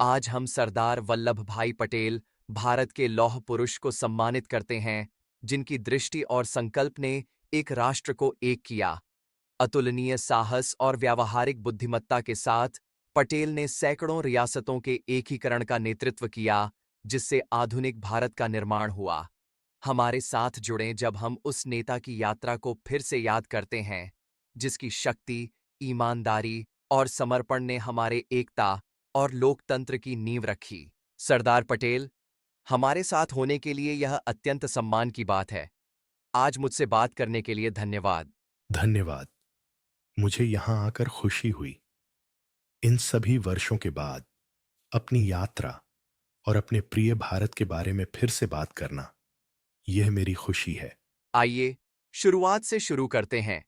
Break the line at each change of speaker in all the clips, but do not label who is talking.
आज हम सरदार वल्लभ भाई पटेल, भारत के लौह पुरुष को सम्मानित करते हैं, जिनकी दृष्टि और संकल्प ने एक राष्ट्र को एक किया। अतुलनीय साहस और व्यावहारिक बुद्धिमत्ता के साथ पटेल ने सैकड़ों रियासतों के एकीकरण का नेतृत्व किया, जिससे आधुनिक भारत का निर्माण हुआ। हमारे साथ जुड़ें जब हम उस नेता की यात्रा को फिर से याद करते हैं, जिसकी शक्ति, ईमानदारी और समर्पण ने हमारे एकता और लोकतंत्र की नींव रखी। सरदार पटेल, हमारे साथ होने के लिए यह अत्यंत सम्मान की बात है। आज मुझसे बात करने के लिए धन्यवाद।
धन्यवाद। मुझे यहां आकर खुशी हुई। इन सभी वर्षों के बाद अपनी यात्रा और अपने प्रिय भारत के बारे में फिर से बात करना, यह मेरी खुशी है।
आइए, शुरुआत से शुरू करते हैं।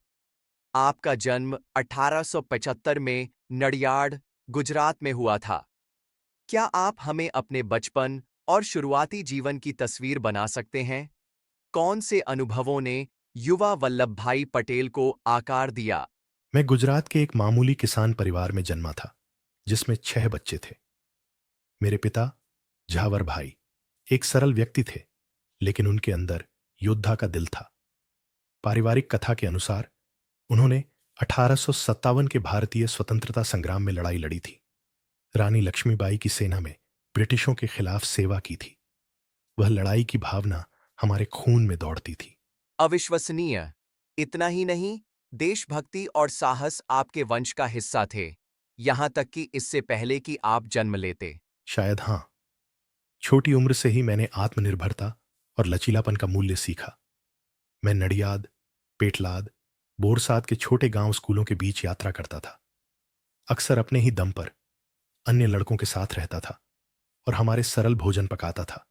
आपका जन्म 1875 में नडियाड, गुजरात में हुआ था। क्या आप हमें अपने बचपन और शुरुआती जीवन की तस्वीर बना सकते हैं? कौन से अनुभवों ने युवा वल्लभ भाई पटेल को आकार दिया?
मैं गुजरात के एक मामूली किसान परिवार में जन्मा था, जिसमें 6 बच्चे थे। मेरे पिता झावर भाई एक सरल व्यक्ति थे, लेकिन उनके अंदर योद्धा का दिल था। पारिवारिक कथा के अनुसार उन्होंने 1857 के भारतीय स्वतंत्रता संग्राम में लड़ाई लड़ी थी। रानी लक्ष्मीबाई की सेना में ब्रिटिशों के खिलाफ सेवा की थी। वह लड़ाई की भावना हमारे खून में दौड़ती थी।
अविश्वसनीय! इतना ही नहीं, देशभक्ति और साहस आपके वंश का हिस्सा थे, यहां तक कि इससे पहले कि आप जन्म लेते।
शायद हां। छोटी उम्र से ही मैंने आत्मनिर्भरता और लचीलापन का मूल्य सीखा। मैं नडियाद, पेटलाद, बोरसाद के छोटे गांव स्कूलों के बीच यात्रा करता था। अक्सर अपने ही दम पर अन्य लड़कों के साथ रहता था और हमारे सरल भोजन पकाता था।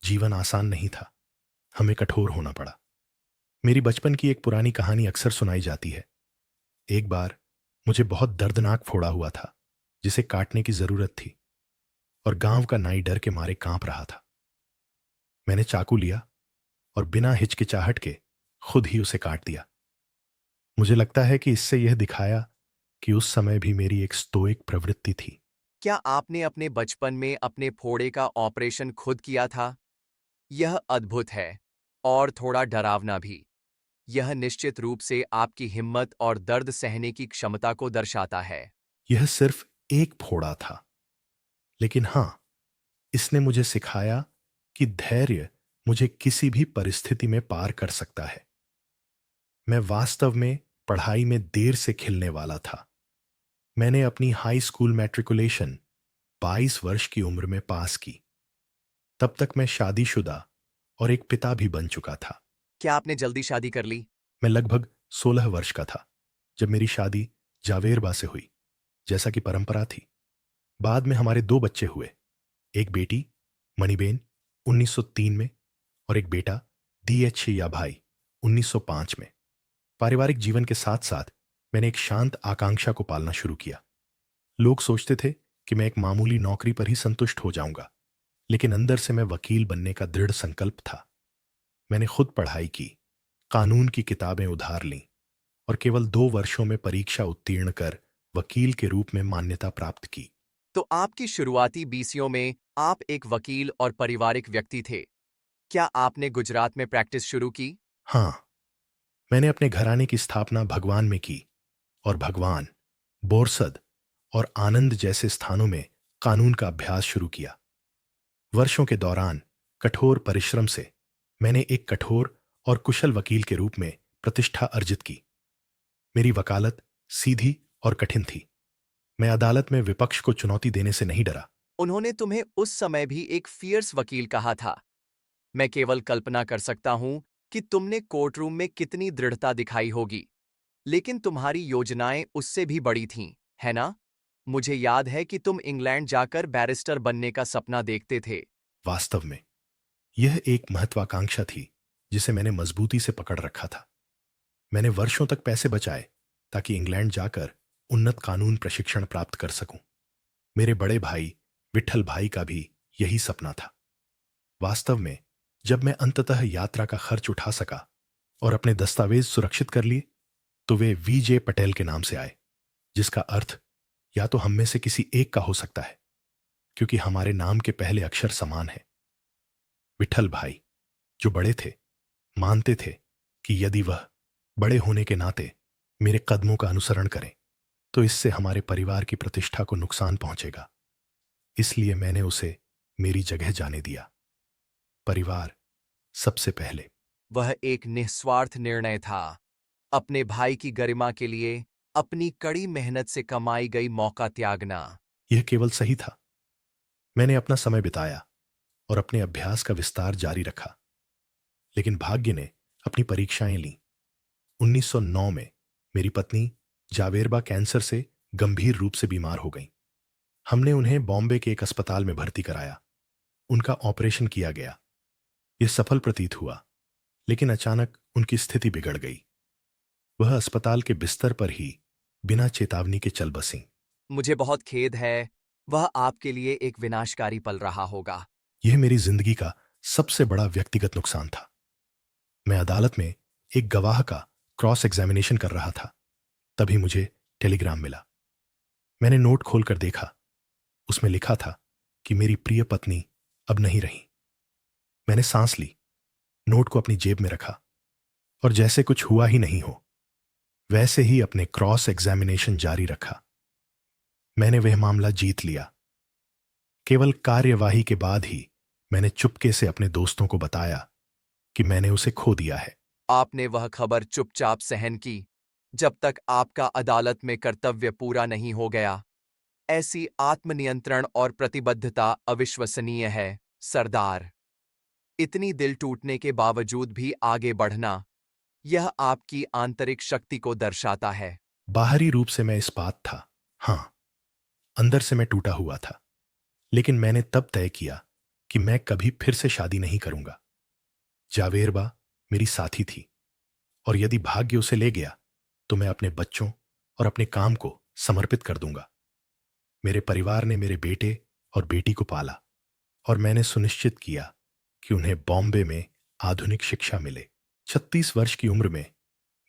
जीवन आसान नहीं था, हमें कठोर होना पड़ा। मेरी बचपन की एक पुरानी कहानी अक्सर सुनाई जाती है। एक बार मुझे बहुत दर्दनाक फोड़ा हुआ था, जिसे काटने की जरूरत थी, और गांव का नाई डर के मारे कांप रहा था। मैंने चाकू लिया और बिना हिचकिचाहट के खुद ही उसे काट दिया। मुझे लगता है कि इससे यह दिखाया कि उस समय भी मेरी एक स्टोइक प्रवृत्ति थी।
क्या आपने अपने बचपन में अपने फोड़े का ऑपरेशन खुद किया था? यह अद्भुत है और थोड़ा डरावना भी। यह निश्चित रूप से आपकी हिम्मत और दर्द सहने की क्षमता को दर्शाता है।
यह सिर्फ एक फोड़ा था, लेकिन हां, इसने मुझे सिखाया कि धैर्य मुझे किसी भी परिस्थिति में पार कर सकता है। मैं वास्तव में पढ़ाई में देर से खिलने वाला था। मैंने अपनी हाई स्कूल मैट्रिकुलेशन 22 वर्ष की उम्र में पास की। तब तक मैं शादीशुदा और एक पिता भी बन चुका था।
क्या आपने जल्दी शादी कर ली?
मैं लगभग 16 वर्ष का था जब मेरी शादी जावेरबा से हुई, जैसा कि परंपरा थी। बाद में हमारे 2 बच्चे हुए, एक बेटी मणिबेन 1903 में और एक बेटा DH या भाई 1905 में। पारिवारिक जीवन के साथ साथ मैंने एक शांत आकांक्षा को पालना शुरू किया। लोग सोचते थे कि मैं एक मामूली नौकरी पर ही संतुष्ट हो जाऊंगा, लेकिन अंदर से मैं वकील बनने का दृढ़ संकल्प था। मैंने खुद पढ़ाई की, कानून की किताबें उधार लीं और केवल 2 वर्षों में परीक्षा उत्तीर्ण कर वकील के रूप में मान्यता प्राप्त की।
तो आपकी शुरुआती बीसियों में आप एक वकील और पारिवारिक व्यक्ति थे। क्या आपने गुजरात में प्रैक्टिस शुरू की?
हाँ, मैंने अपने घराने की स्थापना भगवान में की और भगवान, बोरसद और आनंद जैसे स्थानों में कानून का अभ्यास शुरू किया। वर्षों के दौरान कठोर परिश्रम से मैंने एक कठोर और कुशल वकील के रूप में प्रतिष्ठा अर्जित की। मेरी वकालत सीधी और कठिन थी। मैं अदालत में विपक्ष को चुनौती देने से नहीं डरा।
उन्होंने तुम्हें उस समय भी एक फियर्स वकील कहा था। मैं केवल कल्पना कर सकता हूं कि तुमने कोर्टरूम में कितनी दृढ़ता दिखाई होगी। लेकिन तुम्हारी योजनाएं उससे भी बड़ी थीं, है ना? मुझे याद है कि तुम इंग्लैंड जाकर बैरिस्टर बनने का सपना देखते थे।
वास्तव में यह एक महत्वाकांक्षा थी जिसे मैंने मजबूती से पकड़ रखा था। मैंने वर्षों तक पैसे बचाए ताकि इंग्लैंड जाकर उन्नत कानून प्रशिक्षण प्राप्त कर सकूं। मेरे बड़े भाई विठल भाई का भी यही सपना था। वास्तव में जब मैं अंततः यात्रा का खर्च उठा सका और अपने दस्तावेज सुरक्षित कर लिए, तो वे VJ पटेल के नाम से आए, जिसका अर्थ या तो हम में से किसी एक का हो सकता है। क्योंकि हमारे नाम के पहले अक्षर समान हैं। विठल भाई, जो बड़े थे, मानते थे कि यदि वह बड़े होने के नाते मेरे कदमों का अनुसरण करें तो इससे हमारे परिवार की प्रतिष्ठा को नुकसान पहुंचेगा। इसलिए मैंने उसे मेरी जगह जाने दिया। परिवार सबसे पहले।
वह एक निस्वार्थ निर्णय था, अपने भाई की गरिमा के लिए अपनी कड़ी मेहनत से कमाई गई मौका त्यागना।
यह केवल सही था। मैंने अपना समय बिताया और अपने अभ्यास का विस्तार जारी रखा। लेकिन भाग्य ने अपनी परीक्षाएं लीं। 1909 में मेरी पत्नी जावेरबा कैंसर से गंभीर रूप से बीमार हो गई। हमने उन्हें बॉम्बे के एक अस्पताल में भर्ती कराया। उनका ऑपरेशन किया गया। यह सफल प्रतीत हुआ, लेकिन अचानक उनकी स्थिति बिगड़ गई। वह अस्पताल के बिस्तर पर ही बिना चेतावनी के चल बसीं।
मुझे बहुत खेद है, वह आपके लिए एक विनाशकारी पल रहा होगा।
यह मेरी जिंदगी का सबसे बड़ा व्यक्तिगत नुकसान था। मैं अदालत में एक गवाह का क्रॉस एग्जामिनेशन कर रहा था, तभी मुझे टेलीग्राम मिला। मैंने नोट खोलकर देखा। उसमें लिखा था कि मेरी प्रिय पत्नी अब नहीं रही। मैंने सांस ली, नोट को अपनी जेब में रखा और जैसे कुछ हुआ ही नहीं हो वैसे ही अपने क्रॉस एग्जामिनेशन जारी रखा। मैंने वह मामला जीत लिया। केवल कार्यवाही के बाद ही मैंने चुपके से अपने दोस्तों को बताया कि मैंने उसे खो दिया है।
आपने वह खबर चुपचाप सहन की, जब तक आपका अदालत में कर्तव्य पूरा नहीं हो गया। ऐसी आत्मनियंत्रण और प्रतिबद्धता अविश्वसनीय है, सरदार। इतनी दिल टूटने के बावजूद भी आगे बढ़ना, यह आपकी आंतरिक शक्ति को दर्शाता है।
बाहरी रूप से मैं इस्पात था, हां, अंदर से मैं टूटा हुआ था। लेकिन मैंने तब तय किया कि मैं कभी फिर से शादी नहीं करूंगा। जावेरबा मेरी साथी थी और यदि भाग्य उसे ले गया तो मैं अपने बच्चों और अपने काम को समर्पित कर दूंगा। मेरे परिवार ने मेरे बेटे और बेटी को पाला और मैंने सुनिश्चित किया कि उन्हें बॉम्बे में आधुनिक शिक्षा मिले। 36 वर्ष की उम्र में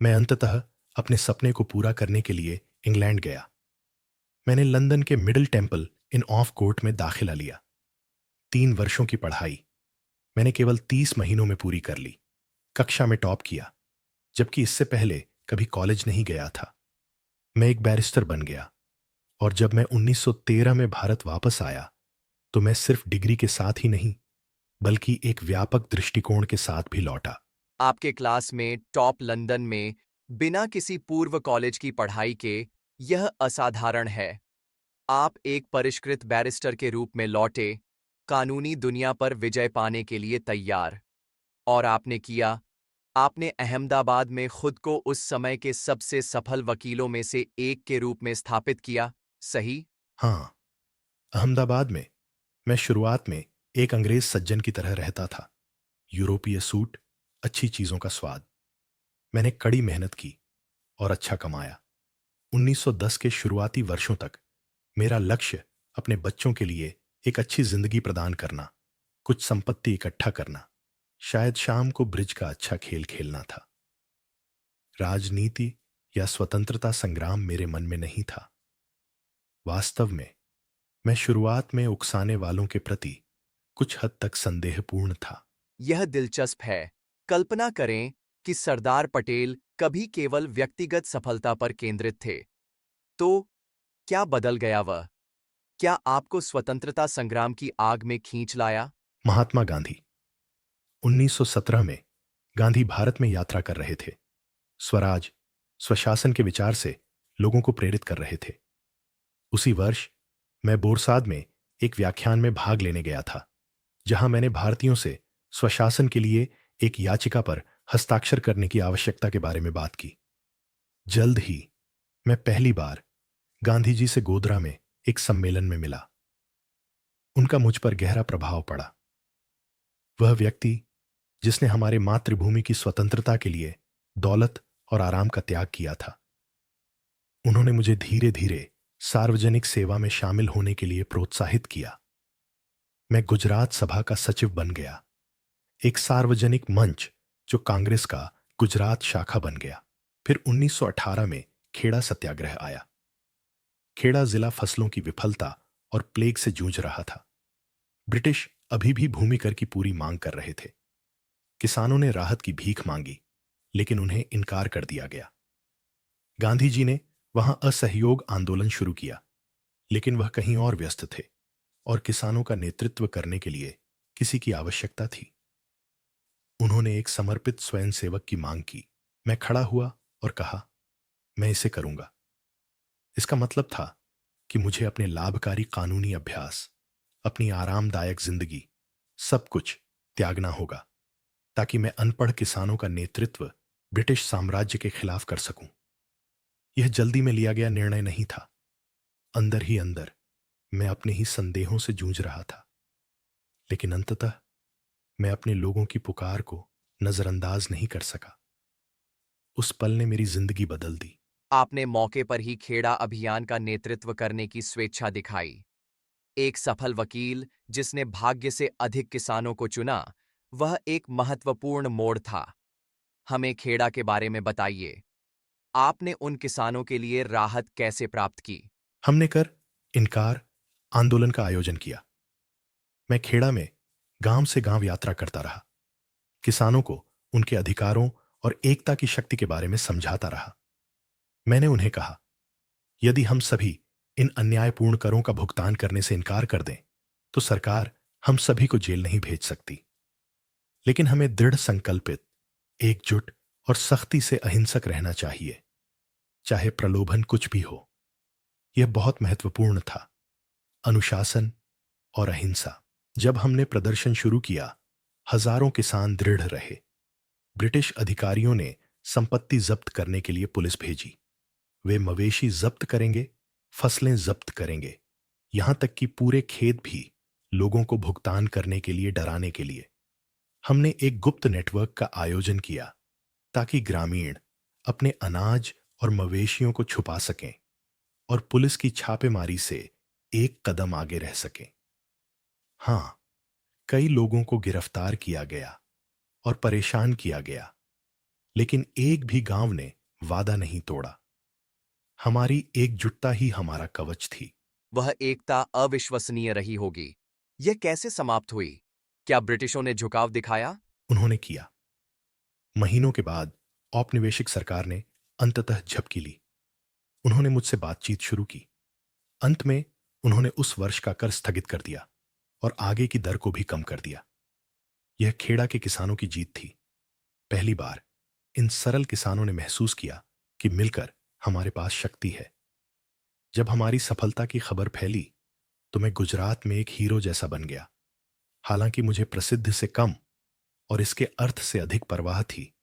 मैं अंततः अपने सपने को पूरा करने के लिए इंग्लैंड गया। मैंने लंदन के middle temple in of court में दाखिला लिया। 3 वर्षों की पढ़ाई मैंने केवल 30 महीनों में पूरी कर ली। कक्षा में टॉप किया, जबकि इससे पहले कभी कॉलेज नहीं गया था। मैं एक बैरिस्टर बन गया और जब मैं 1913 में भारत वापस आया तो मैं सिर्फ डिग्री के साथ ही नहीं बल्कि एक व्यापक दृष्टिकोण के साथ भी लौटा।
आपके क्लास में टॉप लंदन में बिना किसी पूर्व कॉलेज की पढ़ाई के, यह असाधारण है। आप एक परिष्कृत बैरिस्टर के रूप में लौटे, कानूनी दुनिया पर विजय पाने के लिए तैयार। और आपने किया। आपने अहमदाबाद में खुद को उस समय के सबसे सफल वकीलों में से एक के रूप में स्थापित किया, सही?
हां, अहमदाबाद में मैं शुरुआत में एक अंग्रेज सज्जन की तरह रहता था। यूरोपीय सूट, अच्छी चीजों का स्वाद। मैंने कड़ी मेहनत की और अच्छा कमाया। 1910 के शुरुआती वर्षों तक मेरा लक्ष्य अपने बच्चों के लिए एक अच्छी जिंदगी प्रदान करना, कुछ संपत्ति इकट्ठा करना, शायद शाम को ब्रिज का अच्छा खेल खेलना था। राजनीति या स्वतंत्रता संग्राम मेरे मन में नहीं था। वास्तव में मैं शुरुआत में उकसाने वालों के प्रति कुछ हद तक संदेहपूर्ण था।
यह दिलचस्प है। कल्पना करें कि सरदार पटेल कभी केवल व्यक्तिगत सफलता पर केंद्रित थे। तो क्या बदल गया वह? क्या आपको स्वतंत्रता संग्राम की आग में खींच लाया?
महात्मा गांधी। 1917 में गांधी भारत में यात्रा कर रहे थे। स्वराज, स्वशासन के विचार से लोगों को प्रेरित कर रहे थे। उसी वर्ष मैं बोरसाद में एक व्याख्यान में भाग लेने गया था, जहां मैंने भारतीयों से स्वशासन के लिए एक याचिका पर हस्ताक्षर करने की आवश्यकता के बारे में बात की। जल्द ही मैं पहली बार गांधी जी से गोधरा में एक सम्मेलन में मिला। उनका मुझ पर गहरा प्रभाव पड़ा। वह व्यक्ति जिसने हमारे मातृभूमि की स्वतंत्रता के लिए दौलत और आराम का त्याग किया था। उन्होंने मुझे धीरे धीरे सार्वजनिक सेवा में शामिल होने के लिए प्रोत्साहित किया। मैं गुजरात सभा का सचिव बन गया, एक सार्वजनिक मंच जो कांग्रेस का गुजरात शाखा बन गया। फिर 1918 में खेड़ा सत्याग्रह आया। खेड़ा जिला फसलों की विफलता और प्लेग से जूझ रहा था। ब्रिटिश अभी भी भूमि कर की पूरी मांग कर रहे थे। किसानों ने राहत की भीख मांगी, लेकिन उन्हें इनकार कर दिया गया। गांधी जी ने वहां असहयोग आंदोलन शुरू किया, लेकिन वह कहीं और व्यस्त थे और किसानों का नेतृत्व करने के लिए किसी की आवश्यकता थी। उन्होंने एक समर्पित स्वयंसेवक की मांग की। मैं खड़ा हुआ और कहा, मैं इसे करूंगा। इसका मतलब था कि मुझे अपने लाभकारी कानूनी अभ्यास, अपनी आरामदायक जिंदगी, सब कुछ त्यागना होगा, ताकि मैं अनपढ़ किसानों का नेतृत्व ब्रिटिश साम्राज्य के खिलाफ कर सकूं। यह जल्दी में लिया गया निर्णय नहीं था। अंदर ही अंदर मैं अपने ही संदेहों से जूझ रहा था, लेकिन अंततः मैं अपने लोगों की पुकार को नजरअंदाज नहीं कर सका। उस पल ने मेरी जिंदगी बदल दी।
आपने मौके पर ही खेड़ा अभियान का नेतृत्व करने की स्वेच्छा दिखाई। एक सफल वकील जिसने भाग्य से अधिक किसानों को चुना, वह एक महत्वपूर्ण मोड़ था। हमें खेड़ा के बारे में बताइए। आपने उन किसानों के लिए राहत कैसे प्राप्त की?
हमने कर इनकार आंदोलन का आयोजन किया। मैं खेड़ा में गांव से गांव यात्रा करता रहा, किसानों को उनके अधिकारों और एकता की शक्ति के बारे में समझाता रहा। मैंने उन्हें कहा, यदि हम सभी इन अन्यायपूर्ण करों का भुगतान करने से इनकार कर दें, तो सरकार हम सभी को जेल नहीं भेज सकती। लेकिन हमें दृढ़ संकल्पित, एकजुट और सख्ती से अहिंसक रहना चाहिए, चाहे प्रलोभन कुछ भी हो। यह बहुत महत्वपूर्ण था, अनुशासन और अहिंसा। जब हमने प्रदर्शन शुरू किया, हजारों किसान दृढ़ रहे। ब्रिटिश अधिकारियों ने संपत्ति जब्त करने के लिए पुलिस भेजी। वे मवेशी जब्त करेंगे, फसलें जब्त करेंगे, यहां तक कि पूरे खेत भी, लोगों को भुगतान करने के लिए डराने के लिए। हमने एक गुप्त नेटवर्क का आयोजन किया, ताकि ग्रामीण अपने अनाज और मवेशियों को छुपा सकें और पुलिस की छापेमारी से एक कदम आगे रह सकें। हां, कई लोगों को गिरफ्तार किया गया और परेशान किया गया, लेकिन एक भी गांव ने वादा नहीं तोड़ा। हमारी एकजुटता ही हमारा कवच थी।
वह एकता अविश्वसनीय रही होगी। यह कैसे समाप्त हुई? क्या ब्रिटिशों ने झुकाव दिखाया?
उन्होंने किया। महीनों के बाद औपनिवेशिक सरकार ने अंततः झपकी ली। उन्होंने मुझसे बातचीत शुरू की। अंत में उन्होंने उस वर्ष का कर स्थगित कर दिया और आगे की दर को भी कम कर दिया। यह खेड़ा के किसानों की जीत थी। पहली बार इन सरल किसानों ने महसूस किया कि मिलकर हमारे पास शक्ति है। जब हमारी सफलता की खबर फैली, तो मैं गुजरात में एक हीरो जैसा बन गया। हालांकि मुझे प्रसिद्ध से कम और इसके अर्थ से अधिक परवाह थी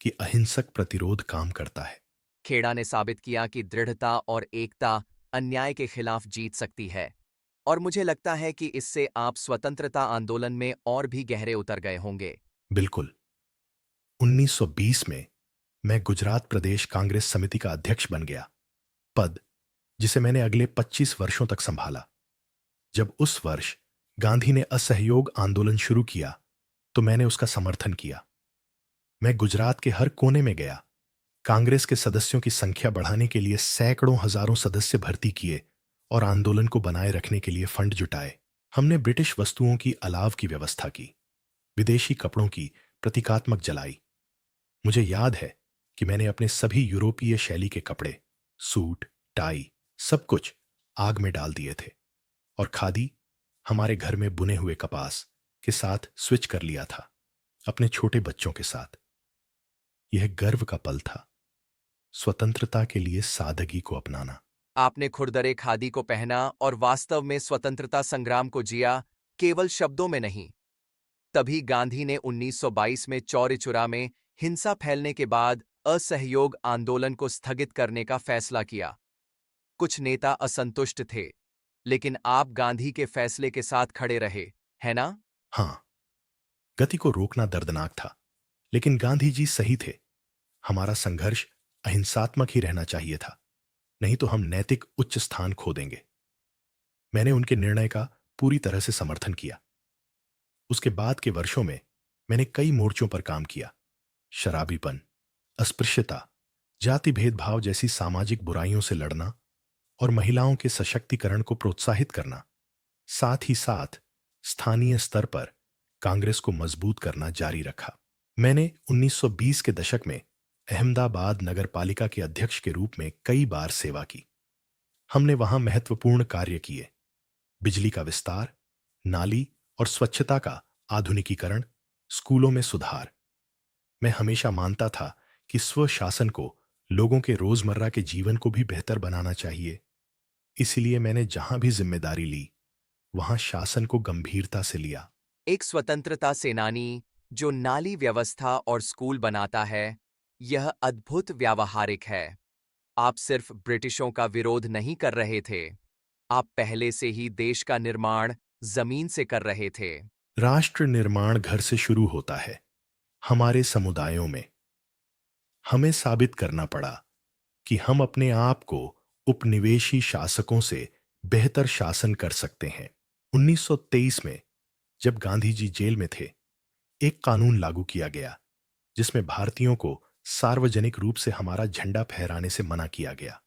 कि अहिंसक प्रतिरोध काम करता है।
खेड़ा ने साबित किया कि दृढ़ता और एकता अन्याय के खिलाफ जीत सकती है। और मुझे लगता है कि इससे आप स्वतंत्रता आंदोलन में और भी गहरे उतर गए होंगे।
बिल्कुल। 1920 में मैं गुजरात प्रदेश कांग्रेस समिति का अध्यक्ष बन गया, पद जिसे मैंने अगले 25 वर्षों तक संभाला। जब उस वर्ष गांधी ने असहयोग आंदोलन शुरू किया, तो मैंने उसका समर्थन किया। मैं गुजरात के हर कोने में गया, कांग्रेस के सदस्यों की संख्या बढ़ाने के लिए सैकड़ों हजारों सदस्य भर्ती किए और आंदोलन को बनाए रखने के लिए फंड जुटाए। हमने ब्रिटिश वस्तुओं की अलाव की व्यवस्था की, विदेशी कपड़ों की प्रतीकात्मक जलाई। मुझे याद है कि मैंने अपने सभी यूरोपीय शैली के कपड़े, सूट, टाई, सब कुछ आग में डाल दिए थे और खादी, हमारे घर में बुने हुए कपास के साथ स्विच कर लिया था, अपने छोटे बच्चों के साथ। यह गर्व का पल था, स्वतंत्रता के लिए सादगी को अपनाना।
आपने खुरदरे खादी को पहना और वास्तव में स्वतंत्रता संग्राम को जिया, केवल शब्दों में नहीं। तभी गांधी ने 1922 में चौरी चौरा में हिंसा फैलने के बाद असहयोग आंदोलन को स्थगित करने का फैसला किया। कुछ नेता असंतुष्ट थे, लेकिन आप गांधी के फैसले के साथ खड़े रहे, है ना?
हां, गति को रोकना दर्दनाक था, लेकिन गांधी जी सही थे। हमारा संघर्ष अहिंसात्मक ही रहना चाहिए था, नहीं तो हम नैतिक उच्च स्थान खो देंगे। मैंने उनके निर्णय का पूरी तरह से समर्थन किया। उसके बाद के वर्षों में मैंने कई मोर्चों पर काम किया। शराबीपन, अस्पृश्यता, जाति भेदभाव जैसी सामाजिक बुराइयों से लड़ना और महिलाओं के सशक्तिकरण को प्रोत्साहित करना। साथ ही साथ स्थानीय स्तर पर कांग्रेस को मजबूत करना जारी रखा। मैंने 1920 के दशक में अहमदाबाद नगर पालिका के अध्यक्ष के रूप में कई बार सेवा की। हमने वहां महत्वपूर्ण कार्य किए। बिजली का विस्तार, नाली और स्वच्छता का आधुनिकीकरण, स्कूलों में सुधार। मैं हमेशा मानता था कि स्वशासन को लोगों के रोजमर्रा के जीवन को भी बेहतर बनाना चाहिए। इसलिए मैंने जहां भी जिम्मेदारी ली, वहां शासन को गंभीरता से लिया।
एक स्वतंत्रता सेनानी जो नाली व्यवस्था और स्कूल बनाता है, यह अद्भुत व्यावहारिक है। आप सिर्फ ब्रिटिशों का विरोध नहीं कर रहे थे, आप पहले से ही देश का निर्माण जमीन से कर रहे थे।
राष्ट्र निर्माण घर से शुरू होता है। हमारे समुदायों में हमें साबित करना पड़ा कि हम अपने आप को उपनिवेशी शासकों से बेहतर शासन कर सकते हैं। 1923 में जब गांधी जी जेल में थे, एक कानून लागू किया गया जिसमें भारतीयों को सार्वजनिक रूप से हमारा झंडा फहराने से मना किया गया।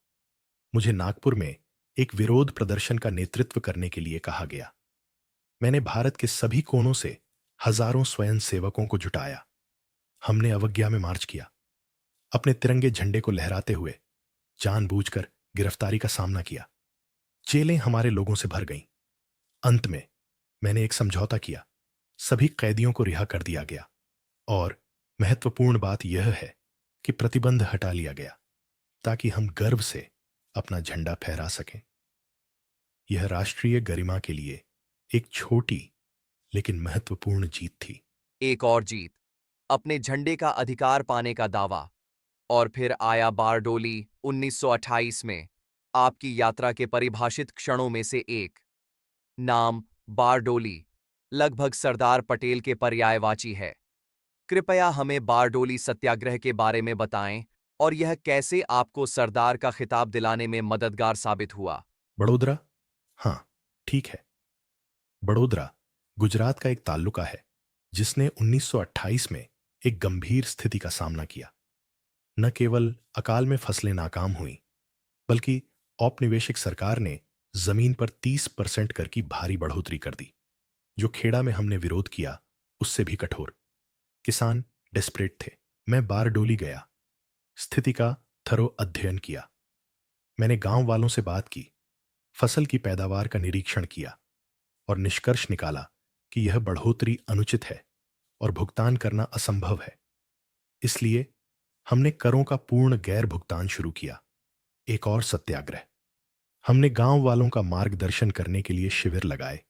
मुझे नागपुर में एक विरोध प्रदर्शन का नेतृत्व करने के लिए कहा गया। मैंने भारत के सभी कोनों से हजारों स्वयंसेवकों को जुटाया। हमने अवज्ञा में मार्च किया, अपने तिरंगे झंडे को लहराते हुए जानबूझकर गिरफ्तारी का सामना किया। जेलें हमारे लोगों से भर गईं। अंत में मैंने एक समझौता किया, सभी कैदियों को रिहा कर दिया गया और महत्वपूर्ण बात यह है कि प्रतिबंध हटा लिया गया ताकि हम गर्व से अपना झंडा फहरा सकें। यह राष्ट्रीय गरिमा के लिए एक छोटी लेकिन महत्वपूर्ण जीत थी।
एक और जीत, अपने झंडे का अधिकार पाने का दावा। और फिर आया बारडोली 1928 में, आपकी यात्रा के परिभाषित क्षणों में से एक। नाम बारडोली लगभग सरदार पटेल के पर्यायवाची है। कृपया हमें बारडोली सत्याग्रह के बारे में बताएं और यह कैसे आपको सरदार का खिताब दिलाने में मददगार साबित हुआ।
बड़ोदरा, हाँ, ठीक है। बड़ोदरा गुजरात का एक तालुका है जिसने 1928 में एक गंभीर स्थिति का सामना किया। न केवल अकाल में फसलें नाकाम हुईं, बल्कि औपनिवेशिक सरकार ने जमीन पर 30% कर की भारी बढ़ोतरी कर दी। जो खेड़ा में हमने विरोध किया, उससे भी कठोर। किसान डेस्परेट थे। मैं बारडोली गया, स्थिति का थरो अध्ययन किया। मैंने गांव वालों से बात की, फसल की पैदावार का निरीक्षण किया और निष्कर्ष निकाला कि यह बढ़ोतरी अनुचित है और भुगतान करना असंभव है। इसलिए हमने करों का पूर्ण गैर भुगतान शुरू किया। एक और सत्याग्रह। हमने गांव वालों का मार्गदर्शन करने के लिए शिविर लगाए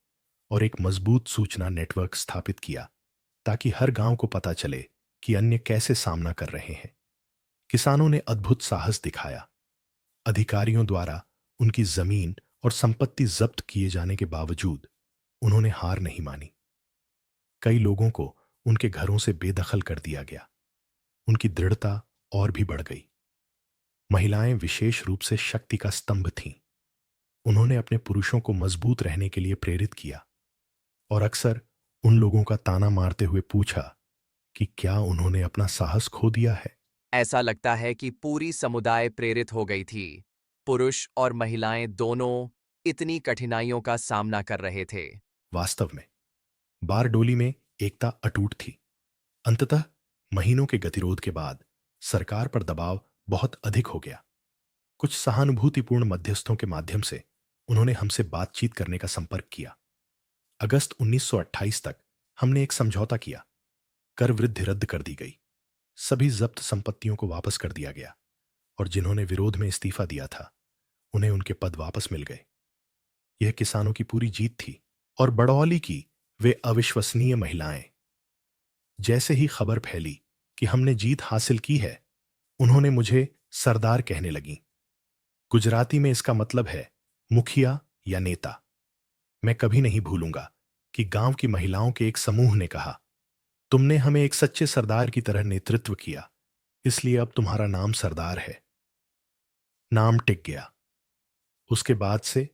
और एक मजबूत सूचना नेटवर्क स्थापित किया ताकि हर गांव को पता चले कि अन्य कैसे सामना कर रहे हैं। किसानों ने अद्भुत साहस दिखाया। अधिकारियों द्वारा उनकी जमीन और संपत्ति जब्त किए जाने के बावजूद उन्होंने हार नहीं मानी। कई लोगों को उनके घरों से बेदखल कर दिया गया। उनकी दृढ़ता और भी बढ़ गई। महिलाएं विशेष रूप से शक्ति का स्तंभ थीं। उन्होंने अपने पुरुषों को मजबूत रहने के लिए प्रेरित किया और अक्सर उन लोगों का ताना मारते हुए पूछा कि क्या उन्होंने अपना साहस खो दिया है।
ऐसा लगता है कि पूरी समुदाय प्रेरित हो गई थी। पुरुष और महिलाएं दोनों इतनी कठिनाइयों का सामना कर रहे थे।
वास्तव में बारडोली में एकता अटूट थी। अंततः महीनों के गतिरोध के बाद सरकार पर दबाव बहुत अधिक हो गया। कुछ सहानुभूतिपूर्ण मध्यस्थों के माध्यम से उन्होंने हमसे बातचीत करने का संपर्क किया। अगस्त 1928 तक हमने एक समझौता किया। कर वृद्धि रद्द कर दी गई, सभी जब्त संपत्तियों को वापस कर दिया गया और जिन्होंने विरोध में इस्तीफा दिया था उन्हें उनके पद वापस मिल गए। यह किसानों की पूरी जीत थी और बड़ौली की वे अविश्वसनीय महिलाएं, जैसे ही खबर फैली कि हमने जीत हासिल की है, उन्होंने मुझे सरदार कहने लगीं। गुजराती में इसका मतलब है मुखिया या नेता। मैं कभी नहीं भूलूंगा कि गांव की महिलाओं के एक समूह ने कहा, तुमने हमें एक सच्चे सरदार की तरह नेतृत्व किया, इसलिए अब तुम्हारा नाम सरदार है। नाम टिक गया। उसके बाद से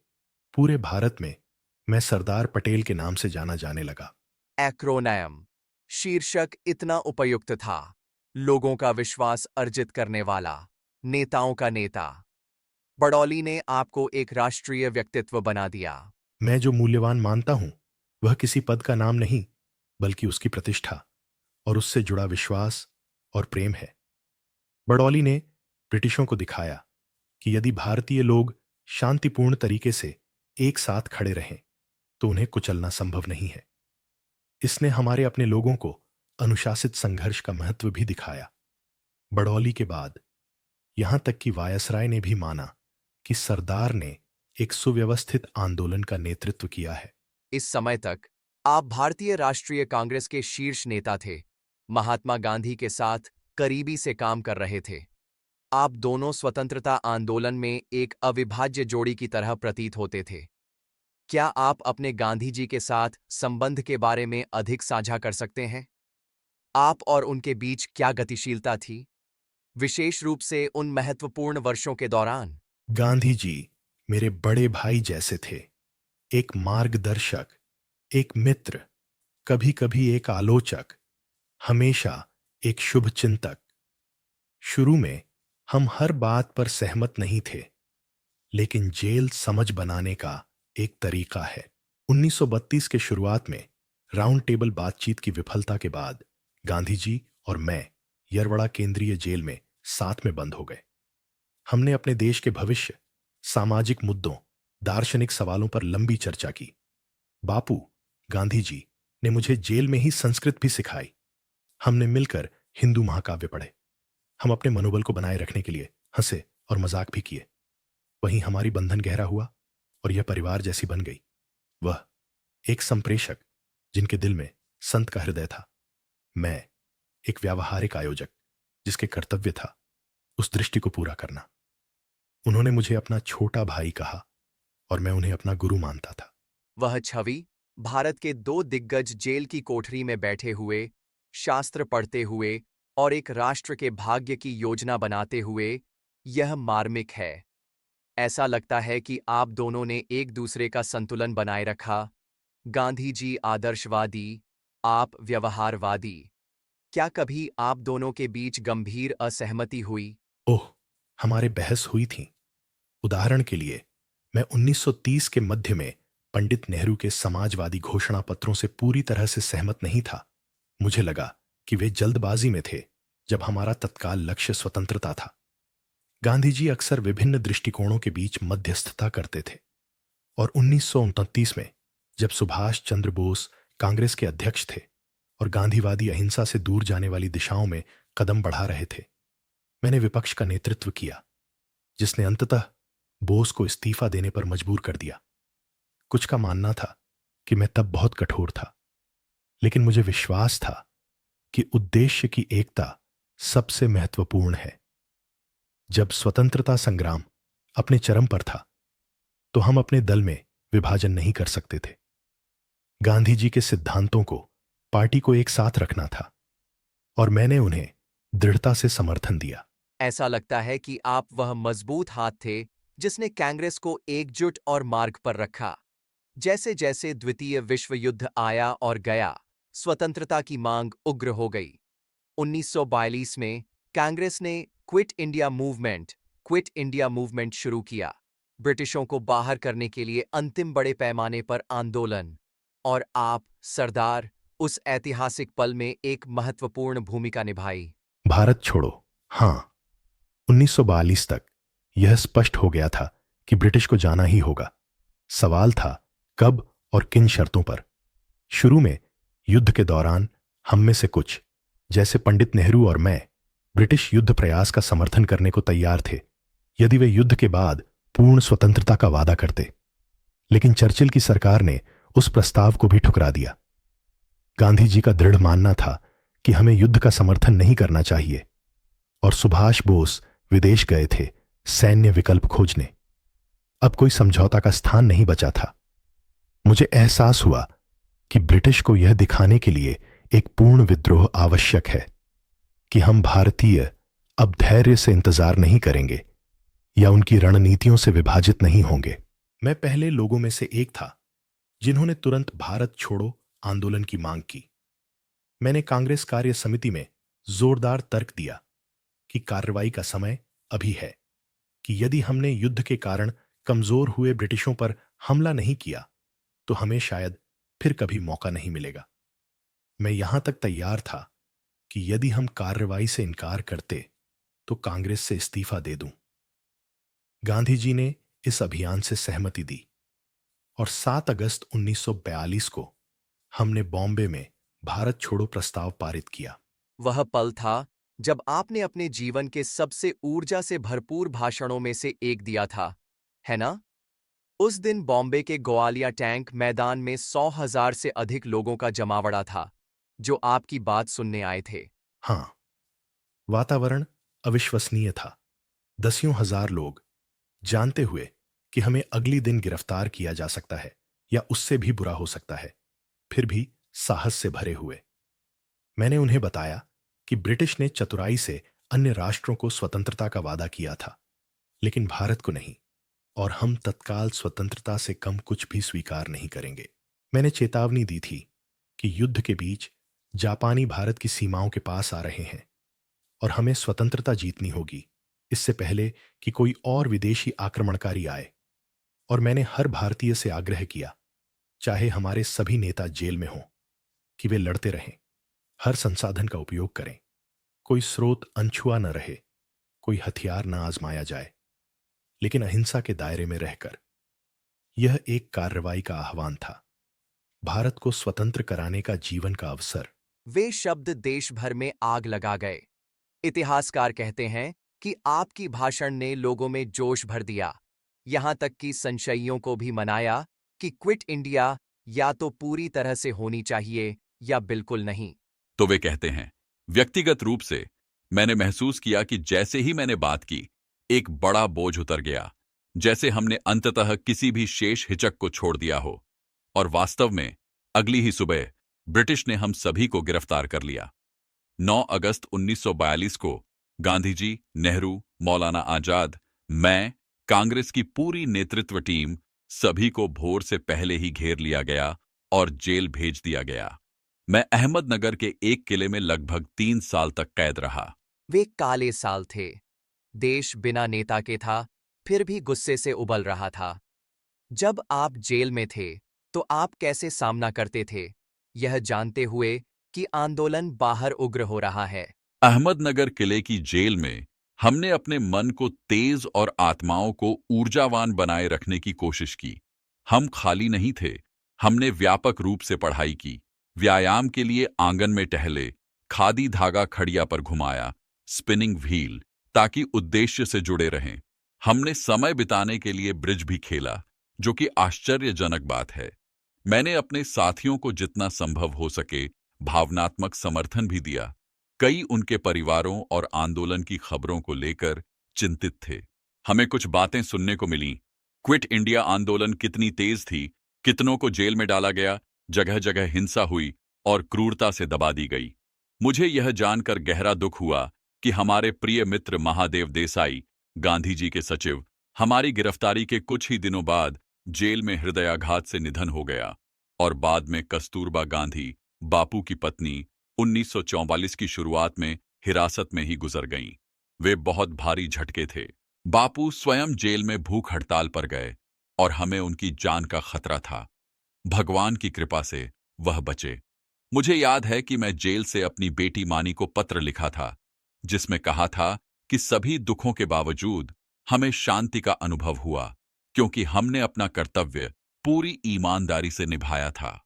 पूरे भारत में मैं सरदार पटेल के नाम से जाना जाने लगा।
एक्रोनयम शीर्षक इतना उपयुक्त था। लोगों का विश्वास अर्जित करने वाला, नेताओं का नेता। बड़ौली ने आपको एक राष्ट्रीय व्यक्तित्व बना दिया।
मैं जो मूल्यवान मानता हूं वह किसी पद का नाम नहीं, बल्कि उसकी प्रतिष्ठा और उससे जुड़ा विश्वास और प्रेम है। बड़ौली ने ब्रिटिशों को दिखाया कि यदि भारतीय लोग शांतिपूर्ण तरीके से एक साथ खड़े रहें तो उन्हें कुचलना संभव नहीं है। इसने हमारे अपने लोगों को अनुशासित संघर्ष का महत्व भी दिखाया। बड़ौली के बाद यहां तक कि वायसराय ने भी माना कि सरदार ने एक सुव्यवस्थित आंदोलन का नेतृत्व किया है।
इस समय तक आप भारतीय राष्ट्रीय कांग्रेस के शीर्ष नेता थे, महात्मा गांधी के साथ करीबी से काम कर रहे थे। आप दोनों स्वतंत्रता आंदोलन में एक अविभाज्य जोड़ी की तरह प्रतीत होते थे। क्या आप अपने गांधी जी के साथ संबंध के बारे में अधिक साझा कर सकते हैं? आप और उनके बीच क्या गतिशीलता थी, विशेष रूप से उन महत्वपूर्ण वर्षों के दौरान?
गांधी जी मेरे बड़े भाई जैसे थे, एक मार्गदर्शक, एक मित्र, कभी कभी एक आलोचक, हमेशा एक शुभ चिंतक। शुरू में हम हर बात पर सहमत नहीं थे, लेकिन जेल समझ बनाने का एक तरीका है। 1932 के शुरुआत में राउंड टेबल बातचीत की विफलता के बाद गांधी जी और मैं यरवड़ा केंद्रीय जेल में साथ में बंद हो गए। हमने अपने देश के भविष्य, सामाजिक मुद्दों, दार्शनिक सवालों पर लंबी चर्चा की। बापू गांधी जी ने मुझे जेल में ही संस्कृत भी सिखाई। हमने मिलकर हिंदू महाकाव्य पढ़े। हम अपने मनोबल को बनाए रखने के लिए हंसे और मजाक भी किए। वहीं हमारी बंधन गहरा हुआ और यह परिवार जैसी बन गई। वह एक संप्रेषक जिनके दिल में संत का हृदय था, मैं एक व्यावहारिक आयोजक जिसके कर्तव्य था उस दृष्टि को पूरा करना। उन्होंने मुझे अपना छोटा भाई कहा और मैं उन्हें अपना गुरु मानता था।
वह छवि, भारत के दो दिग्गज जेल की कोठरी में बैठे हुए, शास्त्र पढ़ते हुए और एक राष्ट्र के भाग्य की योजना बनाते हुए, यह मार्मिक है। ऐसा लगता है कि आप दोनों ने एक दूसरे का संतुलन बनाए रखा। गांधी जी आदर्शवादी, आप व्यवहारवादी। क्या कभी आप दोनों के बीच गंभीर असहमति हुई?
ओह, हमारे बहस हुई थी। उदाहरण के लिए, मैं 1930 के मध्य में पंडित नेहरू के समाजवादी घोषणा पत्रों से पूरी तरह से सहमत नहीं था। मुझे लगा कि वे जल्दबाजी में थे जब हमारा तत्काल लक्ष्य स्वतंत्रता था। गांधी जी अक्सर विभिन्न दृष्टिकोणों के बीच मध्यस्थता करते थे और 1929 में जब सुभाष चंद्र बोस कांग्रेस के अध्यक्ष थे और गांधीवादी अहिंसा से दूर जाने वाली दिशाओं में कदम बढ़ा रहे थे, मैंने विपक्ष का नेतृत्व किया, जिसने अंततः बोस को इस्तीफा देने पर मजबूर कर दिया। कुछ का मानना था कि मैं तब बहुत कठोर था, लेकिन मुझे विश्वास था कि उद्देश्य की एकता सबसे महत्वपूर्ण है। जब स्वतंत्रता संग्राम अपने चरम पर था तो हम अपने दल में विभाजन नहीं कर सकते थे। गांधी जी के सिद्धांतों को पार्टी को एक साथ रखना था और मैंने उन्हें दृढ़ता से समर्थन दिया।
ऐसा लगता है कि आप वह मजबूत हाथ थे जिसने कांग्रेस को एकजुट और मार्ग पर रखा। जैसे जैसे द्वितीय विश्व युद्ध आया और गया, स्वतंत्रता की मांग उग्र हो गई। 1942 में कांग्रेस ने क्विट इंडिया मूवमेंट शुरू किया, ब्रिटिशों को बाहर करने के लिए अंतिम बड़े पैमाने पर आंदोलन। और आप, सरदार, उस ऐतिहासिक पल में एक महत्वपूर्ण भूमिका निभाई।
भारत छोड़ो, हां, 1942 तक यह स्पष्ट हो गया था कि ब्रिटिश को जाना ही होगा। सवाल था कब और किन शर्तों पर। शुरू में युद्ध के दौरान हम में से कुछ, जैसे पंडित नेहरू और मैं, ब्रिटिश युद्ध प्रयास का समर्थन करने को तैयार थे यदि वे युद्ध के बाद पूर्ण स्वतंत्रता का वादा करते। लेकिन चर्चिल की सरकार ने उस प्रस्ताव को भी ठुकरा दिया। गांधी जी का दृढ़ मानना था कि हमें युद्ध का समर्थन नहीं करना चाहिए और सुभाष बोस विदेश गए थे सैन्य विकल्प खोजने। अब कोई समझौता का स्थान नहीं बचा था। मुझे एहसास हुआ कि ब्रिटिश को यह दिखाने के लिए एक पूर्ण विद्रोह आवश्यक है कि हम भारतीय अब धैर्य से इंतजार नहीं करेंगे या उनकी रणनीतियों से विभाजित नहीं होंगे। मैं पहले लोगों में से एक था जिन्होंने तुरंत भारत छोड़ो आंदोलन की मांग की। मैंने कांग्रेस कार्य समिति में जोरदार तर्क दिया कि कार्रवाई का समय अभी है, कि यदि हमने युद्ध के कारण कमजोर हुए ब्रिटिशों पर हमला नहीं किया तो हमें शायद फिर कभी मौका नहीं मिलेगा। मैं यहां तक तैयार था कि यदि हम कार्रवाई से इनकार करते तो कांग्रेस से इस्तीफा दे दूं। गांधी जी ने इस अभियान से सहमति दी और 7 अगस्त 1942 को हमने बॉम्बे में भारत छोड़ो प्रस्ताव पारित किया।
वह पल था जब आपने अपने जीवन के सबसे ऊर्जा से भरपूर भाषणों में से एक दिया था, है ना? उस दिन बॉम्बे के ग्वालिया टैंक मैदान में 100,000 से अधिक लोगों का जमावड़ा था, जो आपकी बात सुनने आए थे।
हां, वातावरण अविश्वसनीय था। दसियों हजार लोग, जानते हुए कि हमें अगली दिन गिरफ्तार किया जा सकता है या उससे भी बुरा हो सकता है, फिर भी साहस से भरे हुए। मैंने उन्हें बताया कि ब्रिटिश ने चतुराई से अन्य राष्ट्रों को स्वतंत्रता का वादा किया था, लेकिन भारत को नहीं, और हम तत्काल स्वतंत्रता से कम कुछ भी स्वीकार नहीं करेंगे। मैंने चेतावनी दी थी कि युद्ध के बीच जापानी भारत की सीमाओं के पास आ रहे हैं और हमें स्वतंत्रता जीतनी होगी इससे पहले कि कोई और विदेशी आक्रमणकारी आए। और मैंने हर भारतीय से आग्रह किया, चाहे हमारे सभी नेता जेल में हों, कि वे लड़ते रहें, हर संसाधन का उपयोग करें, कोई स्रोत अनछुआ न रहे, कोई हथियार न आजमाया जाए, लेकिन अहिंसा के दायरे में रहकर। यह एक कार्रवाई का आह्वान था, भारत को स्वतंत्र कराने का जीवन का अवसर।
वे शब्द देश भर में आग लगा गए। इतिहासकार कहते हैं कि आपकी भाषण ने लोगों में जोश भर दिया, यहां तक कि संशयियों को भी मनाया कि क्विट इंडिया या तो पूरी तरह से होनी चाहिए या बिल्कुल नहीं।
तो वे कहते हैं, व्यक्तिगत रूप से मैंने महसूस किया कि जैसे ही मैंने बात की, एक बड़ा बोझ उतर गया, जैसे हमने अंततः किसी भी शेष हिचक को छोड़ दिया हो। और वास्तव में अगली ही सुबह ब्रिटिश ने हम सभी को गिरफ्तार कर लिया। 9 अगस्त 1942 को गांधी जी, नेहरू, मौलाना आजाद, मैं, कांग्रेस की पूरी नेतृत्व टीम, सभी को भोर से पहले ही घेर लिया गया और जेल भेज दिया गया। मैं अहमदनगर के एक किले में लगभग 3 साल तक कैद रहा।
वे काले साल थे। देश बिना नेता के था, फिर भी गुस्से से उबल रहा था। जब आप जेल में थे, तो आप कैसे सामना करते थे, यह जानते हुए कि आंदोलन बाहर उग्र हो रहा है?
अहमदनगर किले की जेल में हमने अपने मन को तेज और आत्माओं को ऊर्जावान बनाए रखने की कोशिश की। हम खाली नहीं थे। हमने व्यापक रूप से पढ़ाई की, व्यायाम के लिए आंगन में टहले, खादी धागा खड़िया पर घुमाया, स्पिनिंग व्हील, ताकि उद्देश्य से जुड़े रहें। हमने समय बिताने के लिए ब्रिज भी खेला, जो कि आश्चर्यजनक बात है। मैंने अपने साथियों को जितना संभव हो सके भावनात्मक समर्थन भी दिया। कई उनके परिवारों और आंदोलन की खबरों को लेकर चिंतित थे। हमें कुछ बातें सुनने को मिलीं। क्विट इंडिया आंदोलन कितनी तेज थी, कितनों को जेल में डाला गया, जगह जगह हिंसा हुई और क्रूरता से दबा दी गई। मुझे यह जानकर गहरा दुख हुआ कि हमारे प्रिय मित्र महादेव देसाई, गांधी जी के सचिव, हमारी गिरफ्तारी के कुछ ही दिनों बाद जेल में हृदयाघात से निधन हो गया। और बाद में कस्तूरबा गांधी, बापू की पत्नी, 1944 की शुरुआत में हिरासत में ही गुजर गईं। वे बहुत भारी झटके थे। बापू स्वयं जेल में भूख हड़ताल पर गए और हमें उनकी जान का खतरा था। भगवान की कृपा से वह बचे। मुझे याद है कि मैं जेल से अपनी बेटी मानी को पत्र लिखा था, जिसमें कहा था कि सभी दुखों के बावजूद हमें शांति का अनुभव हुआ, क्योंकि हमने अपना कर्तव्य पूरी ईमानदारी से निभाया था।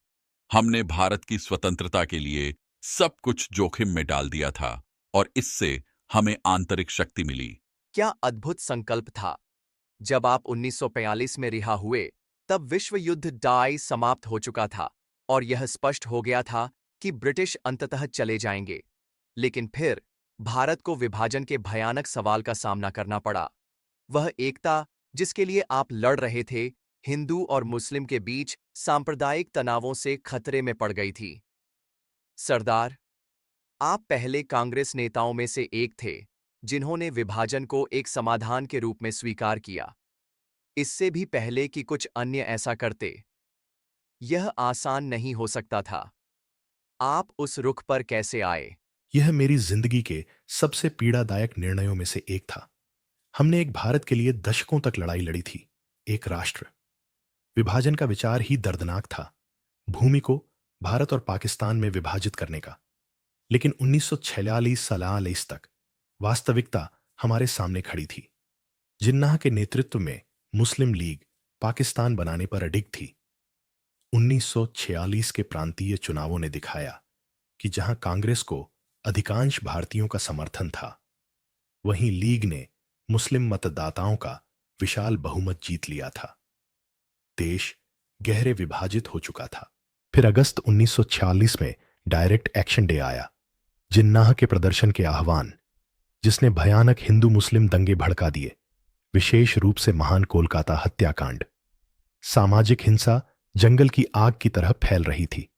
हमने भारत की स्वतंत्रता के लिए सब कुछ जोखिम में डाल दिया था और इससे हमें आंतरिक शक्ति मिली।
क्या अद्भुत संकल्प था! जब आप 1942 में रिहा हुए, तब विश्व युद्ध डाई समाप्त हो चुका था और यह स्पष्ट हो गया था कि ब्रिटिश अंततः चले जाएंगे। लेकिन फिर भारत को विभाजन के भयानक सवाल का सामना करना पड़ा। वह एकता जिसके लिए आप लड़ रहे थे, हिंदू और मुस्लिम के बीच सांप्रदायिक तनावों से खतरे में पड़ गई थी। सरदार, आप पहले कांग्रेस नेताओं में से एक थे जिन्होंने विभाजन को एक समाधान के रूप में स्वीकार किया। इससे भी पहले कि कुछ अन्य ऐसा करते, यह आसान नहीं हो सकता था। आप उस रुख पर कैसे आए?
यह मेरी जिंदगी के सबसे पीड़ादायक निर्णयों में से एक था। हमने एक भारत के लिए दशकों तक लड़ाई लड़ी थी, एक राष्ट्र। विभाजन का विचार ही दर्दनाक था, भूमि को भारत और पाकिस्तान में विभाजित करने का। लेकिन 1946 तक वास्तविकता हमारे सामने खड़ी थी। जिन्नाह के नेतृत्व में मुस्लिम लीग पाकिस्तान बनाने पर अडिग थी। 1946 के प्रांतीय चुनावों ने दिखाया कि जहां कांग्रेस को अधिकांश भारतीयों का समर्थन था, वहीं लीग ने मुस्लिम मतदाताओं का विशाल बहुमत जीत लिया था। देश गहरे विभाजित हो चुका था। फिर अगस्त 1946 में डायरेक्ट एक्शन डे आया, जिन्नाह के प्रदर्शन के आह्वान, जिसने भयानक हिंदू मुस्लिम दंगे भड़का दिए, विशेष रूप से महान कोलकाता हत्याकांड। सामाजिक हिंसा जंगल की आग की तरह फैल रही थी।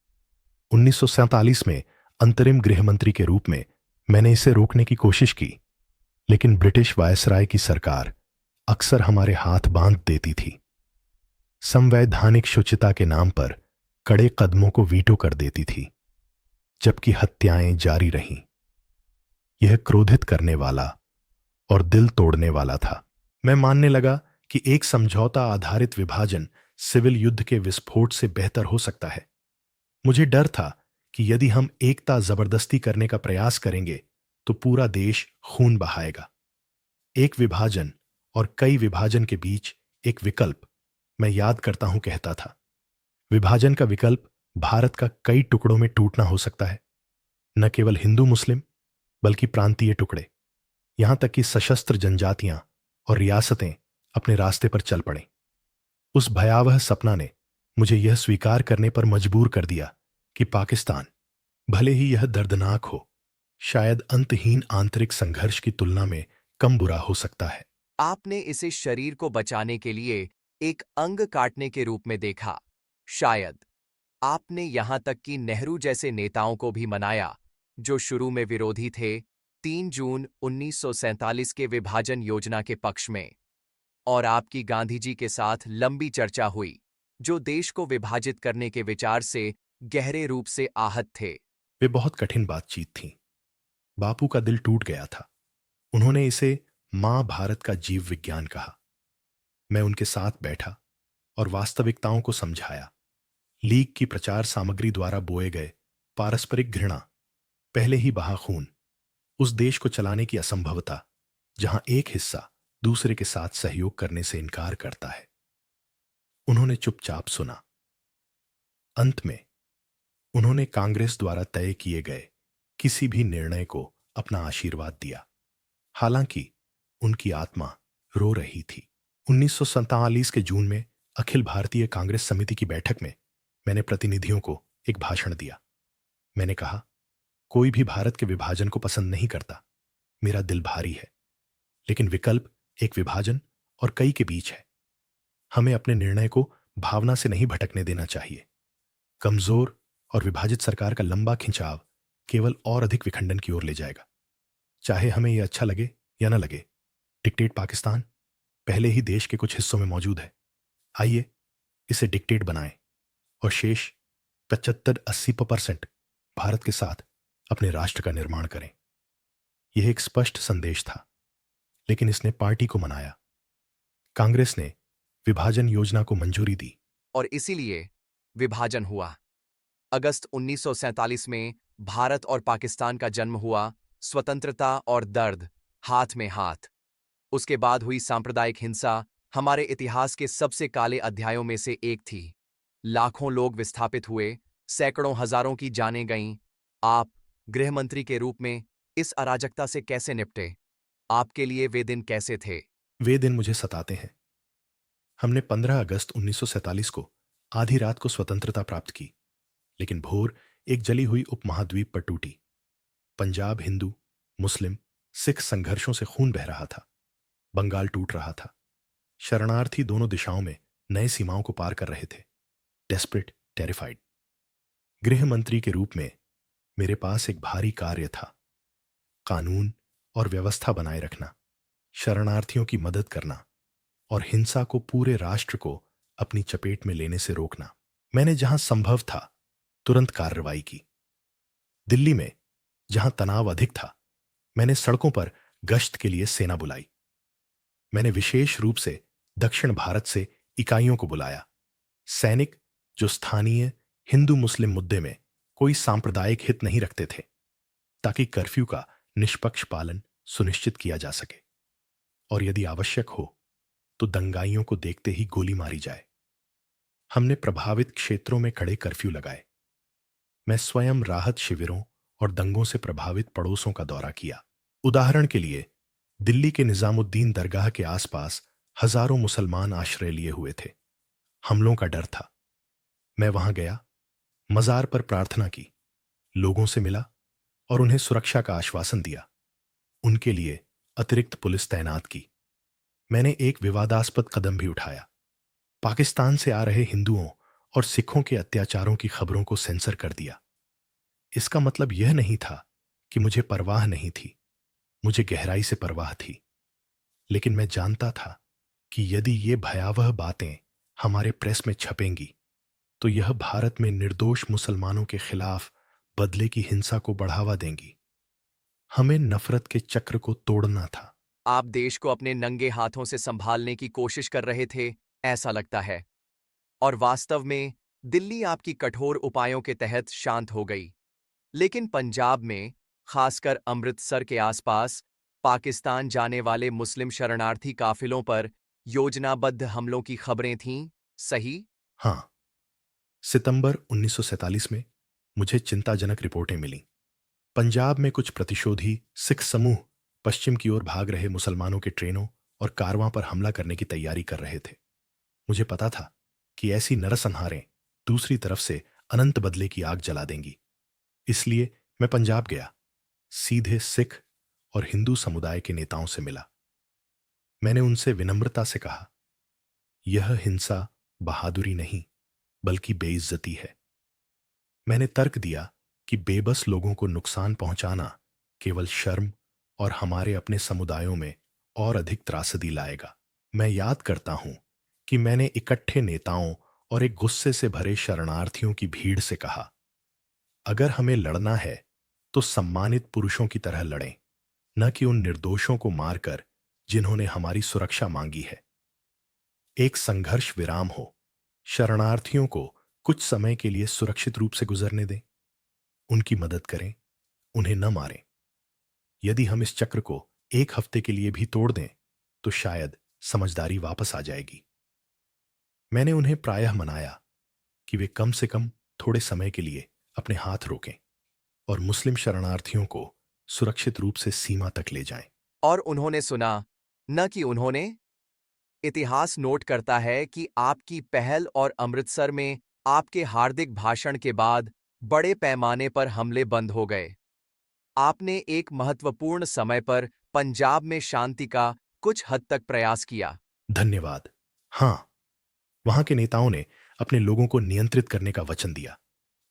1947 में अंतरिम गृहमंत्री के रूप में मैंने इसे रोकने की कोशिश की, लेकिन ब्रिटिश वायसराय की सरकार अक्सर हमारे हाथ बांध देती थी। संवैधानिक शुचिता के नाम पर कड़े कदमों को वीटो कर देती थी, जबकि हत्याएं जारी रहीं। यह क्रोधित करने वाला और दिल तोड़ने वाला था। मैं मानने लगा कि एक समझौता आधारित विभाजन सिविल युद्ध के विस्फोट से बेहतर हो सकता है। मुझे डर था कि यदि हम एकता जबरदस्ती करने का प्रयास करेंगे तो पूरा देश खून बहाएगा। एक विभाजन और कई विभाजन के बीच एक विकल्प, मैं याद करता हूं, कहता था। विभाजन का विकल्प भारत का कई टुकड़ों में टूटना हो सकता है, न केवल हिंदू मुस्लिम बल्कि प्रांतीय टुकड़े, यहां तक कि सशस्त्र जनजातियां और रियासतें अपने रास्ते पर चल पड़ें। उस भयावह सपना ने मुझे यह स्वीकार करने पर मजबूर कर दिया कि पाकिस्तान, भले ही यह दर्दनाक हो, शायद अंतहीन आंतरिक संघर्ष की तुलना में कम बुरा हो सकता है।
आपने इसे शरीर को बचाने के लिए एक अंग काटने के रूप में देखा। शायद आपने यहां तक कि नेहरू जैसे नेताओं को भी मनाया, जो शुरू में विरोधी थे, 3 जून 1947 के विभाजन योजना के पक्ष में। और आपकी गांधी जी के साथ लंबी चर्चा हुई, जो देश को विभाजित करने के विचार से गहरे रूप से आहत थे।
वे बहुत कठिन बातचीत थी। बापू का दिल टूट गया था। उन्होंने इसे मां भारत का जीव विज्ञान कहा। मैं उनके साथ बैठा और वास्तविकताओं को समझाया। लीग की प्रचार सामग्री द्वारा बोए गए पारस्परिक घृणा, पहले ही बहा खून, उस देश को चलाने की असंभवता जहां एक हिस्सा दूसरे के साथ सहयोग करने से इनकार करता है। उन्होंने चुपचाप सुना। अंत में उन्होंने कांग्रेस द्वारा तय किए गए किसी भी निर्णय को अपना आशीर्वाद दिया, हालांकि उनकी आत्मा रो रही थी। 1947 के जून में अखिल भारतीय कांग्रेस समिति की बैठक में मैंने प्रतिनिधियों को एक भाषण दिया। मैंने कहा, कोई भी भारत के विभाजन को पसंद नहीं करता। मेरा दिल भारी है, लेकिन विकल्प एक विभाजन और कई के बीच है। हमें अपने निर्णय को भावना से नहीं भटकने देना चाहिए। कमजोर और विभाजित सरकार का लंबा खिंचाव केवल और अधिक विखंडन की ओर ले जाएगा। चाहे हमें यह अच्छा लगे या न लगे, डिक्टेट पाकिस्तान पहले ही देश के कुछ हिस्सों में मौजूद है। आइए इसे डिक्टेट बनाएं और शेष 75-80% भारत के साथ अपने राष्ट्र का निर्माण करें। यह एक स्पष्ट संदेश था, लेकिन इसने पार्टी को मनाया। कांग्रेस ने विभाजन योजना को मंजूरी दी
और इसीलिए विभाजन हुआ। अगस्त 1947 में भारत और पाकिस्तान का जन्म हुआ, स्वतंत्रता और दर्द हाथ में हाथ। उसके बाद हुई सांप्रदायिक हिंसा हमारे इतिहास के सबसे काले अध्यायों में से एक थी। लाखों लोग विस्थापित हुए, सैकड़ों हजारों की जानें गईं। आप गृहमंत्री के रूप में इस अराजकता से कैसे निपटे? आपके लिए वे दिन कैसे थे?
वे दिन मुझे सताते हैं। हमने 15 अगस्त 1947 को आधी रात को स्वतंत्रता प्राप्त की, लेकिन भोर एक जली हुई उपमहाद्वीप पर टूटी। पंजाब हिंदू, मुस्लिम, सिख संघर्षों से खून बह रहा था। बंगाल टूट रहा था। शरणार्थी दोनों दिशाओं में नए सीमाओं को पार कर रहे थे। Desperate, terrified. गृह मंत्री के रूप में मेरे पास एक भारी कार्य था। कानून और व्यवस्था बनाए रखना, शरणार्थियों की मदद करना और हिंसा को पूरे राष्ट्र को अपनी चपेट में लेने से रोकना। मैंने जहां संभव था तुरंत कार्रवाई की। दिल्ली में जहां तनाव अधिक था, मैंने सड़कों पर गश्त के लिए सेना बुलाई। मैंने विशेष रूप से दक्षिण भारत से इकाइयों को बुलाया, सैनिक जो स्थानीय हिंदू मुस्लिम मुद्दे में कोई सांप्रदायिक हित नहीं रखते थे, ताकि कर्फ्यू का निष्पक्ष पालन सुनिश्चित किया जा सके और यदि आवश्यक हो तो दंगाइयों को देखते ही गोली मारी जाए। हमने प्रभावित क्षेत्रों में कड़े कर्फ्यू लगाए। मैं स्वयं राहत शिविरों और दंगों से प्रभावित पड़ोसों का दौरा किया। उदाहरण के लिए दिल्ली के निजामुद्दीन दरगाह के आसपास हजारों मुसलमान आश्रय लिए हुए थे। हमलों का डर था। मैं वहां गया, मजार पर प्रार्थना की, लोगों से मिला और उन्हें सुरक्षा का आश्वासन दिया। उनके लिए अतिरिक्त पुलिस तैनात की। मैंने एक विवादास्पद कदम भी उठाया। पाकिस्तान से आ रहे हिंदुओं और सिखों के अत्याचारों की खबरों को सेंसर कर दिया। इसका मतलब यह नहीं था कि मुझे परवाह नहीं थी, मुझे गहराई से परवाह थी। लेकिन मैं जानता था कि यदि ये भयावह बातें हमारे प्रेस में छपेंगी तो यह भारत में निर्दोष मुसलमानों के खिलाफ बदले की हिंसा को बढ़ावा देंगी। हमें नफरत के चक्र को तोड़ना था।
आप देश को अपने नंगे हाथों से संभालने की कोशिश कर रहे थे, ऐसा लगता है। और वास्तव में दिल्ली आपकी कठोर उपायों के तहत शांत हो गई। लेकिन पंजाब में, खासकर अमृतसर के आसपास, पाकिस्तान जाने वाले मुस्लिम शरणार्थी काफिलों पर योजनाबद्ध हमलों की खबरें थीं, सही?
हां, सितंबर 1947 में मुझे चिंताजनक रिपोर्टें मिलीं। पंजाब में कुछ प्रतिशोधी सिख समूह पश्चिम की ओर भाग रहे मुसलमानों के ट्रेनों और कारवां पर हमला करने की तैयारी कर रहे थे। मुझे पता था कि ऐसी नरसंहारें दूसरी तरफ से अनंत बदले की आग जला देंगी। इसलिए मैं पंजाब गया, सीधे सिख और हिंदू समुदाय के नेताओं से मिला। मैंने उनसे विनम्रता से कहा, यह हिंसा बहादुरी नहीं बल्कि बेइज्जती है। मैंने तर्क दिया कि बेबस लोगों को नुकसान पहुंचाना केवल शर्म और हमारे अपने समुदायों में और अधिक त्रासदी लाएगा। मैं याद करता हूं कि मैंने इकट्ठे नेताओं और एक गुस्से से भरे शरणार्थियों की भीड़ से कहा, अगर हमें लड़ना है तो सम्मानित पुरुषों की तरह लड़ें, न कि उन निर्दोषों को मारकर जिन्होंने हमारी सुरक्षा मांगी है। एक संघर्ष विराम हो, शरणार्थियों को कुछ समय के लिए सुरक्षित रूप से गुजरने दें, उनकी मदद करें, उन्हें न मारें। यदि हम इस चक्र को एक हफ्ते के लिए भी तोड़ दें तो शायद समझदारी वापस आ जाएगी। मैंने उन्हें प्रायः मनाया कि वे कम से कम थोड़े समय के लिए अपने हाथ रोकें और मुस्लिम शरणार्थियों को सुरक्षित रूप से सीमा तक ले जाएं।
और उन्होंने सुना, न कि उन्होंने? इतिहास नोट करता है कि आपकी पहल और अमृतसर में आपके हार्दिक भाषण के बाद बड़े पैमाने पर हमले बंद हो गए। आपने एक महत्वपूर्ण समय पर पंजाब में शांति का कुछ हद तक प्रयास किया।
धन्यवाद। हां, वहां के नेताओं ने अपने लोगों को नियंत्रित करने का वचन दिया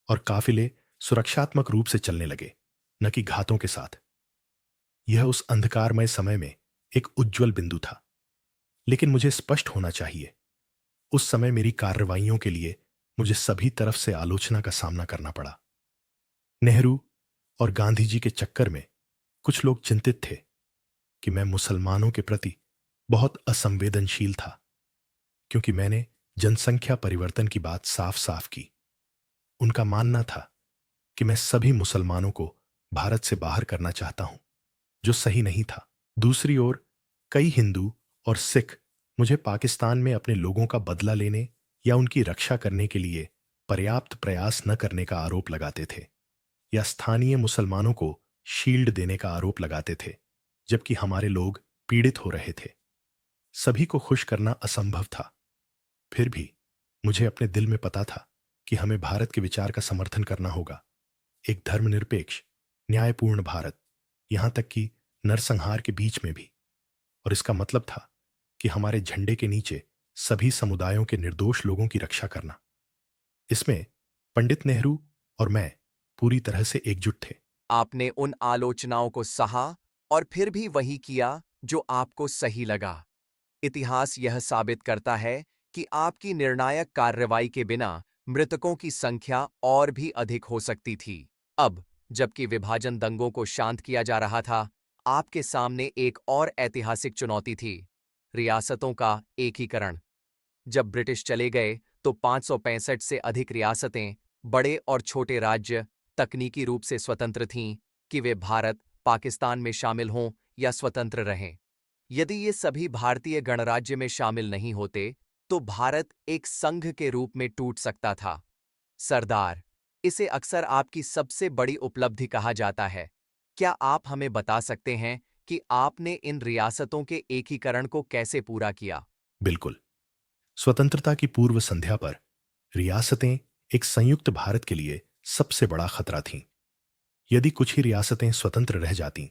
और काफिले सुरक्षात्मक रूप से चलने लगे, न कि घातों के साथ। यह उस अंधकारमय समय में एक उज्जवल बिंदु था। लेकिन मुझे स्पष्ट होना चाहिए, उस समय मेरी कार्रवाइयों के लिए मुझे सभी तरफ से आलोचना का सामना करना पड़ा। नेहरू और गांधी जी के चक्कर में कुछ लोग चिंतित थे कि मैं मुसलमानों के प्रति बहुत असंवेदनशील था, क्योंकि मैंने जनसंख्या परिवर्तन की बात साफ साफ की। उनका मानना था कि मैं सभी मुसलमानों को भारत से बाहर करना चाहता हूं, जो सही नहीं था। दूसरी ओर कई हिंदू और सिख मुझे पाकिस्तान में अपने लोगों का बदला लेने या उनकी रक्षा करने के लिए पर्याप्त प्रयास न करने का आरोप लगाते थे, या स्थानीय मुसलमानों को शील्ड देने का आरोप लगाते थे, जबकि हमारे लोग पीड़ित हो रहे थे। सभी को खुश करना असंभव था। फिर भी मुझे अपने दिल में पता था कि हमें भारत के विचार का समर्थन करना होगा, एक धर्मनिरपेक्ष, न्यायपूर्ण भारत, यहां तक कि नरसंहार के बीच में भी। और इसका मतलब था कि हमारे झंडे के नीचे सभी समुदायों के निर्दोष लोगों की रक्षा करना। इसमें पंडित नेहरू और मैं पूरी तरह से एकजुट थे।
आपने उन आलोचनाओं को सहा और फिर भी वही किया जो आपको सही लगा। इतिहास यह साबित करता है कि आपकी निर्णायक कार्रवाई के बिना मृतकों की संख्या और भी अधिक हो सकती थी। अब, जबकि विभाजन दंगों को शांत किया जा रहा था, आपके सामने एक और ऐतिहासिक चुनौती थी। रियासतों का एकीकरण। जब ब्रिटिश चले गए तो 565 से अधिक रियासतें, बड़े और छोटे राज्य, तकनीकी रूप से स्वतंत्र थीं कि वे भारत, पाकिस्तान में शामिल हों या स्वतंत्र रहें। यदि ये सभी भारतीय गणराज्य में शामिल नहीं होते, तो भारत एक संघ के रूप में टूट सकता था। सरदार, इसे अक्सर आपकी सबसे बड़ी उपलब्धि कहा जाता है। क्या आप हमें बता सकते हैं कि आपने इन रियासतों के एकीकरण को कैसे पूरा किया?
बिल्कुल। स्वतंत्रता की पूर्व संध्या पर रियासतें एक संयुक्त भारत के लिए सबसे बड़ा खतरा थीं। यदि कुछ ही रियासतें स्वतंत्र रह जातीं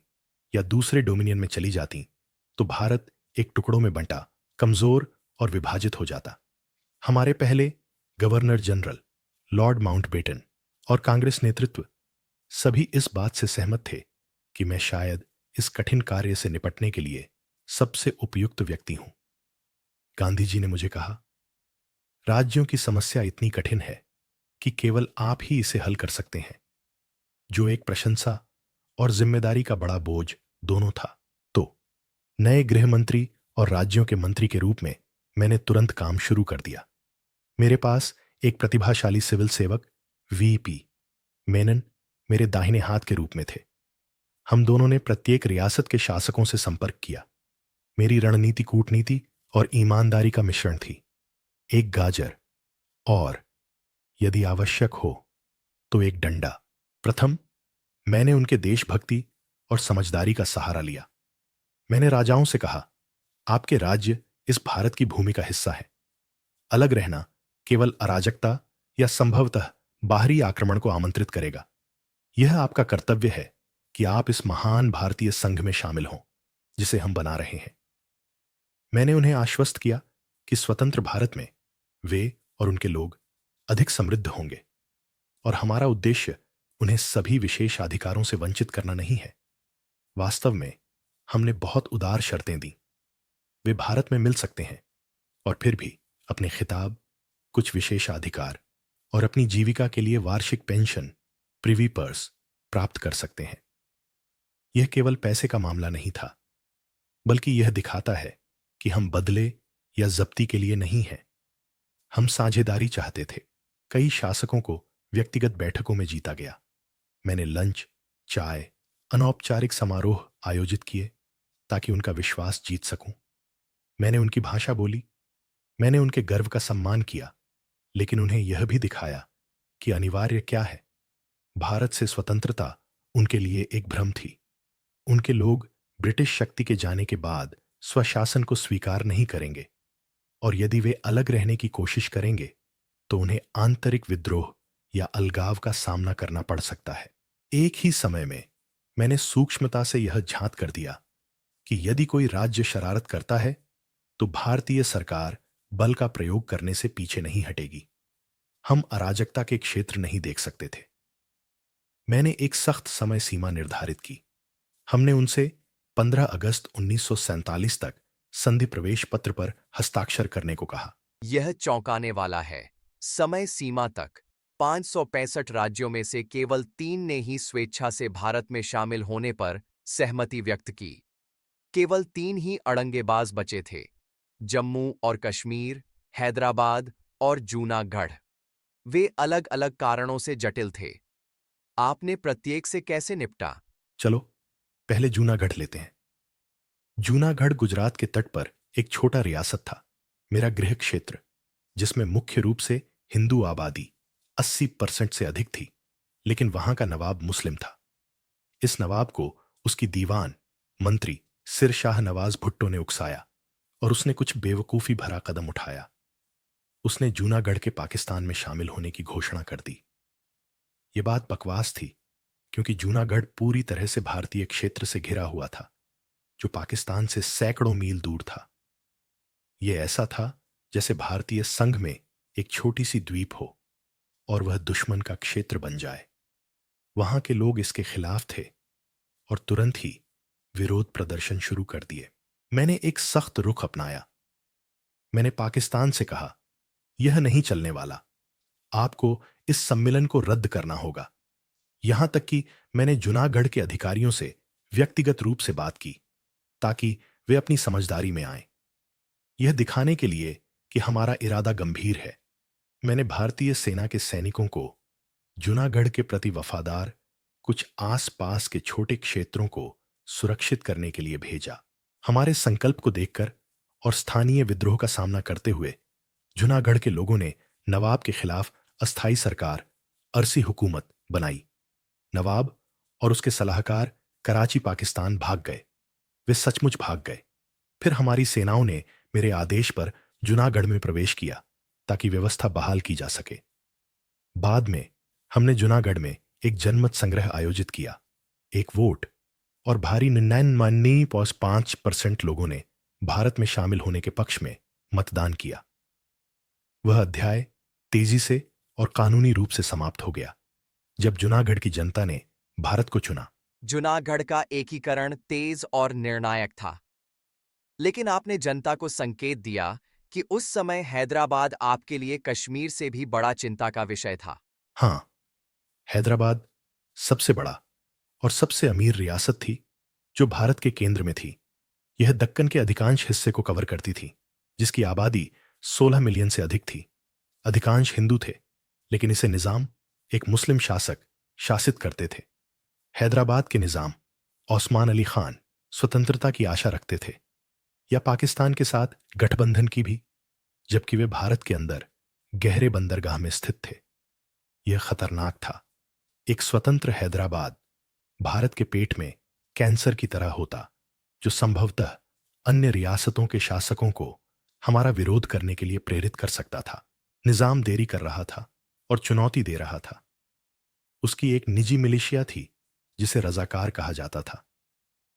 या दूसरे डोमिनियन में चली जातीं, तो भारत एक टुकड़ों में बंटा, कमजोर और विभाजित हो जाता। हमारे पहले गवर्नर जनरल लॉर्ड माउंटबेटन और कांग्रेस नेतृत्व सभी इस बात से सहमत थे कि मैं शायद इस कठिन कार्य से निपटने के लिए सबसे उपयुक्त व्यक्ति हूं। गांधी जी ने मुझे कहा, राज्यों की समस्या इतनी कठिन है कि केवल आप ही इसे हल कर सकते हैं, जो एक प्रशंसा और जिम्मेदारी का बड़ा बोझ दोनों था। तो नए गृह मंत्री और राज्यों के मंत्री के रूप में मैंने तुरंत काम शुरू कर दिया। मेरे पास एक प्रतिभाशाली सिविल सेवक वीपी मेनन मेरे दाहिने हाथ के रूप में थे। हम दोनों ने प्रत्येक रियासत के शासकों से संपर्क किया। मेरी रणनीति कूटनीति और ईमानदारी का मिश्रण थी। एक गाजर और, यदि आवश्यक हो, तो एक डंडा। प्रथम, मैंने उनके देशभक्ति और समझदारी का सहारा लिया। मैंने राजाओं से कहा, आपके राज्य इस भारत की भूमि का हिस्सा है। अलग रहना केवल अराजकता या संभवतः बाहरी आक्रमण को आमंत्रित करेगा। यह आपका कर्तव्य है कि आप इस महान भारतीय संघ में शामिल हों जिसे हम बना रहे हैं। मैंने उन्हें आश्वस्त किया कि स्वतंत्र भारत में वे और उनके लोग अधिक समृद्ध होंगे और हमारा उद्देश्य उन्हें सभी विशेष अधिकारों से वंचित करना नहीं है। वास्तव में हमने बहुत उदार शर्तें दी। वे भारत में मिल सकते हैं और फिर भी अपने खिताब, कुछ विशेषाधिकार और अपनी जीविका के लिए वार्षिक पेंशन, प्रिवी पर्स प्राप्त कर सकते हैं। यह केवल पैसे का मामला नहीं था, बल्कि यह दिखाता है कि हम बदले या जब्ती के लिए नहीं हैं। हम साझेदारी चाहते थे। कई शासकों को व्यक्तिगत बैठकों में जीता गया। मैंने लंच, चाय, अनौपचारिक समारोह आयोजित किए ताकि उनका विश्वास जीत सकूं। मैंने उनकी भाषा बोली। मैंने उनके गर्व का सम्मान किया, लेकिन उन्हें यह भी दिखाया कि अनिवार्य क्या है। भारत से स्वतंत्रता उनके लिए एक भ्रम थी। उनके लोग ब्रिटिश शक्ति के जाने के बाद स्वशासन को स्वीकार नहीं करेंगे, और यदि वे अलग रहने की कोशिश करेंगे तो उन्हें आंतरिक विद्रोह या अलगाव का सामना करना पड़ सकता है। एक ही समय में मैंने सूक्ष्मता से यह झांत कर दिया कि यदि कोई राज्य शरारत करता है तो भारतीय सरकार बल का प्रयोग करने से पीछे नहीं हटेगी। हम अराजकता के क्षेत्र नहीं देख सकते थे। मैंने एक सख्त समय सीमा निर्धारित की। हमने उनसे 15 अगस्त 1947 तक संधि प्रवेश पत्र पर हस्ताक्षर करने को कहा।
यह चौंकाने वाला है। समय सीमा तक 565 राज्यों में से केवल 3 ने ही स्वेच्छा से भारत में शामिल होने पर सहमति व्यक्त की। केवल 3 ही अड़ंगेबाज बचे थे: जम्मू और कश्मीर, हैदराबाद और जूनागढ़। वे अलग अलग कारणों से जटिल थे। आपने प्रत्येक से कैसे निपटा?
चलो पहले जूनागढ़ लेते हैं। जूनागढ़ गुजरात के तट पर एक छोटा रियासत था, मेरा गृह क्षेत्र, जिसमें मुख्य रूप से हिंदू आबादी 80% से अधिक थी, लेकिन वहां का नवाब मुस्लिम था। इस नवाब को उसकी दीवान मंत्री सिर शाह नवाज भुट्टो ने उकसाया और उसने कुछ बेवकूफी भरा कदम उठाया। उसने जूनागढ़ के पाकिस्तान में शामिल होने की घोषणा कर दी। यह बात बकवास थी, क्योंकि जूनागढ़ पूरी तरह से भारतीय क्षेत्र से घिरा हुआ था, जो पाकिस्तान से सैकड़ों मील दूर था। यह ऐसा था जैसे भारतीय संघ में एक छोटी सी द्वीप हो और वह दुश्मन का क्षेत्र बन जाए। वहां के लोग इसके खिलाफ थे और तुरंत ही विरोध प्रदर्शन शुरू कर दिए। मैंने एक सख्त रुख अपनाया। मैंने पाकिस्तान से कहा, यह नहीं चलने वाला, आपको इस सम्मेलन को रद्द करना होगा। यहां तक कि मैंने जूनागढ़ के अधिकारियों से व्यक्तिगत रूप से बात की ताकि वे अपनी समझदारी में आएं। यह दिखाने के लिए कि हमारा इरादा गंभीर है, मैंने भारतीय सेना के सैनिकों को जूनागढ़ के प्रति वफादार कुछ आस-पास के छोटे क्षेत्रों को सुरक्षित करने के लिए भेजा। हमारे संकल्प को देखकर और स्थानीय विद्रोह का सामना करते हुए जूनागढ़ के लोगों ने नवाब के खिलाफ अस्थायी सरकार, अरसी हुकूमत बनाई। नवाब और उसके सलाहकार कराची, पाकिस्तान भाग गए। वे सचमुच भाग गए। फिर हमारी सेनाओं ने मेरे आदेश पर जूनागढ़ में प्रवेश किया ताकि व्यवस्था बहाल की जा सके। बाद में हमने जूनागढ़ में एक जनमत संग्रह आयोजित किया। एक वोट और भारी 99.5% लोगों ने भारत में शामिल होने के पक्ष में मतदान किया। वह अध्याय तेजी से और कानूनी रूप से समाप्त हो गया जब जूनागढ़ की जनता ने भारत को चुना।
जूनागढ़ का एकीकरण तेज और निर्णायक था, लेकिन आपने जनता को संकेत दिया कि उस समय हैदराबाद आपके लिए कश्मीर से भी बड़ा चिंता का विषय था।
हां, हैदराबाद सबसे बड़ा और सबसे अमीर रियासत थी जो भारत के केंद्र में थी। यह दक्कन के अधिकांश हिस्से को कवर करती थी, जिसकी आबादी 16 मिलियन से अधिक थी। अधिकांश हिंदू थे, लेकिन इसे निजाम, एक मुस्लिम शासक, शासित करते थे। हैदराबाद के निजाम ओस्मान अली खान स्वतंत्रता की आशा रखते थे, या पाकिस्तान के साथ गठबंधन की भी, जबकि वे भारत के अंदर गहरे बंदरगाह में स्थित थे। यह खतरनाक था। एक स्वतंत्र हैदराबाद भारत के पेट में कैंसर की तरह होता, जो संभवतः अन्य रियासतों के शासकों को हमारा विरोध करने के लिए प्रेरित कर सकता था। निजाम देरी कर रहा था और चुनौती दे रहा था। उसकी एक निजी मिलिशिया थी जिसे रजाकार कहा जाता था,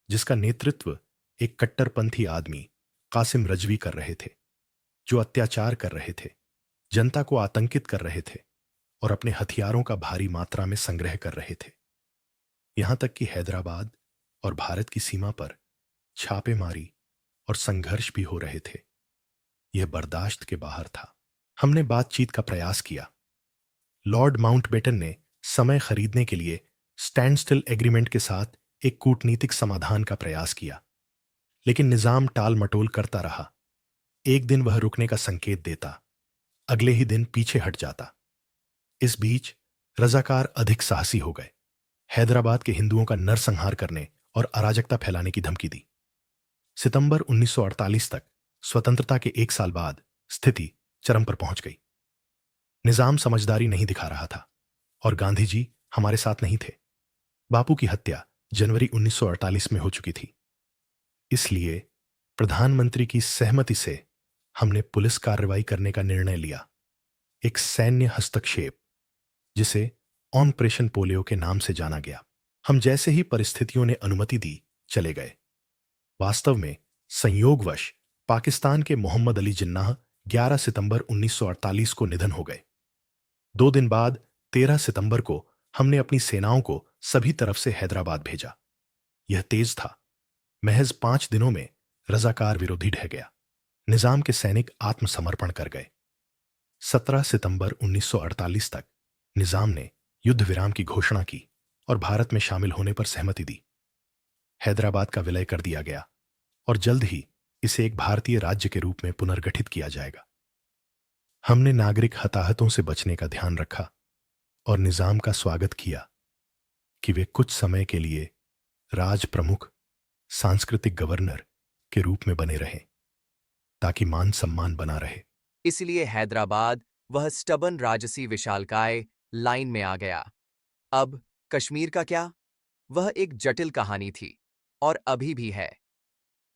जिसका नेतृत्व एक कट्टरपंथी आदमी कासिम रजवी कर रहे थे, जो अत्याचार कर रहे थे, जनता को आतंकित कर रहे थे और अपने हथियारों का भारी मात्रा में संग्रह कर रहे थे। यहां तक कि हैदराबाद और भारत की सीमा पर छापेमारी और संघर्ष भी हो रहे थे। यह बर्दाश्त के बाहर था। हमने बातचीत का प्रयास किया। लॉर्ड माउंटबेटन ने समय खरीदने के लिए स्टैंड स्टिल एग्रीमेंट के साथ एक कूटनीतिक समाधान का प्रयास किया, लेकिन निजाम टाल मटोल करता रहा। एक दिन वह रुकने का संकेत देता, अगले ही दिन पीछे हट जाता। इस बीच रजाकार अधिक साहसी हो गए। हैदराबाद के हिंदुओं का नरसंहार करने और अराजकता फैलाने की धमकी दी। सितंबर 1948 तक, स्वतंत्रता के 1 साल बाद, स्थिति चरम पर पहुंच गई। निजाम समझदारी नहीं दिखा रहा था और गांधी जी हमारे साथ नहीं थे। बापू की हत्या जनवरी 1948 में हो चुकी थी। इसलिए प्रधानमंत्री की सहमति से हमने पुलिस कार्रवाई करने का निर्णय लिया। एक सैन्य हस्तक्षेप, जिसे ऑपरेशन पोलियो के नाम से जाना गया। हम जैसे ही परिस्थितियों ने अनुमति दी, चले गए। वास्तव में संयोगवश पाकिस्तान के मोहम्मद अली जिन्नाह 11 सितंबर 1948 को निधन हो गए। 2 दिन बाद 13 सितंबर को हमने अपनी सेनाओं को सभी तरफ से हैदराबाद भेजा। यह तेज था। महज 5 दिनों में रजाकार विरोधी ढह गया। निजाम के सैनिक आत्मसमर्पण कर गए। 17 सितंबर 1948 तक निजाम ने युद्ध विराम की घोषणा की और भारत में शामिल होने पर सहमति दी। हैदराबाद का विलय कर दिया गया और जल्द ही इसे एक भारतीय राज्य के रूप में पुनर्गठित किया जाएगा। हमने नागरिक हताहतों से बचने का ध्यान रखा और निजाम का स्वागत किया कि वे कुछ समय के लिए राज प्रमुख, सांस्कृतिक गवर्नर के रूप में बने रहें, ताकि मान सम्मान बना रहे।
इसलिए हैदराबाद, वह स्टबन राजसी विशालकाय, लाइन में आ गया। अब कश्मीर का क्या? वह एक जटिल कहानी थी और अभी भी है।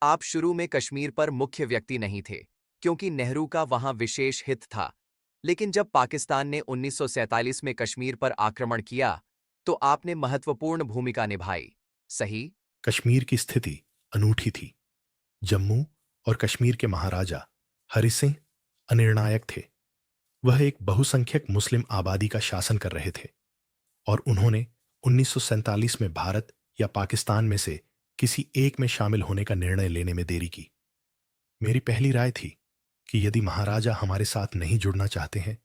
आप शुरू में कश्मीर पर मुख्य व्यक्ति नहीं थे, क्योंकि नेहरू का वहां विशेष हित था। लेकिन जब पाकिस्तान ने 1947 में कश्मीर पर आक्रमण किया, तो आपने महत्वपूर्ण भूमिका निभाई, सही?
कश्मीर की स्थिति अनूठी थी। जम्मू और कश्मीर के महाराजा हरि सिंह अनिर्णायक थे। वह एक बहुसंख्यक मुस्लिम आबादी का शासन कर रहे थे और उन्होंने 1947 में भारत या पाकिस्तान में से किसी एक में शामिल होने का निर्णय लेने में देरी की। मेरी पहली राय थी कि यदि महाराजा हमारे साथ नहीं जुड़ना चाहते हैं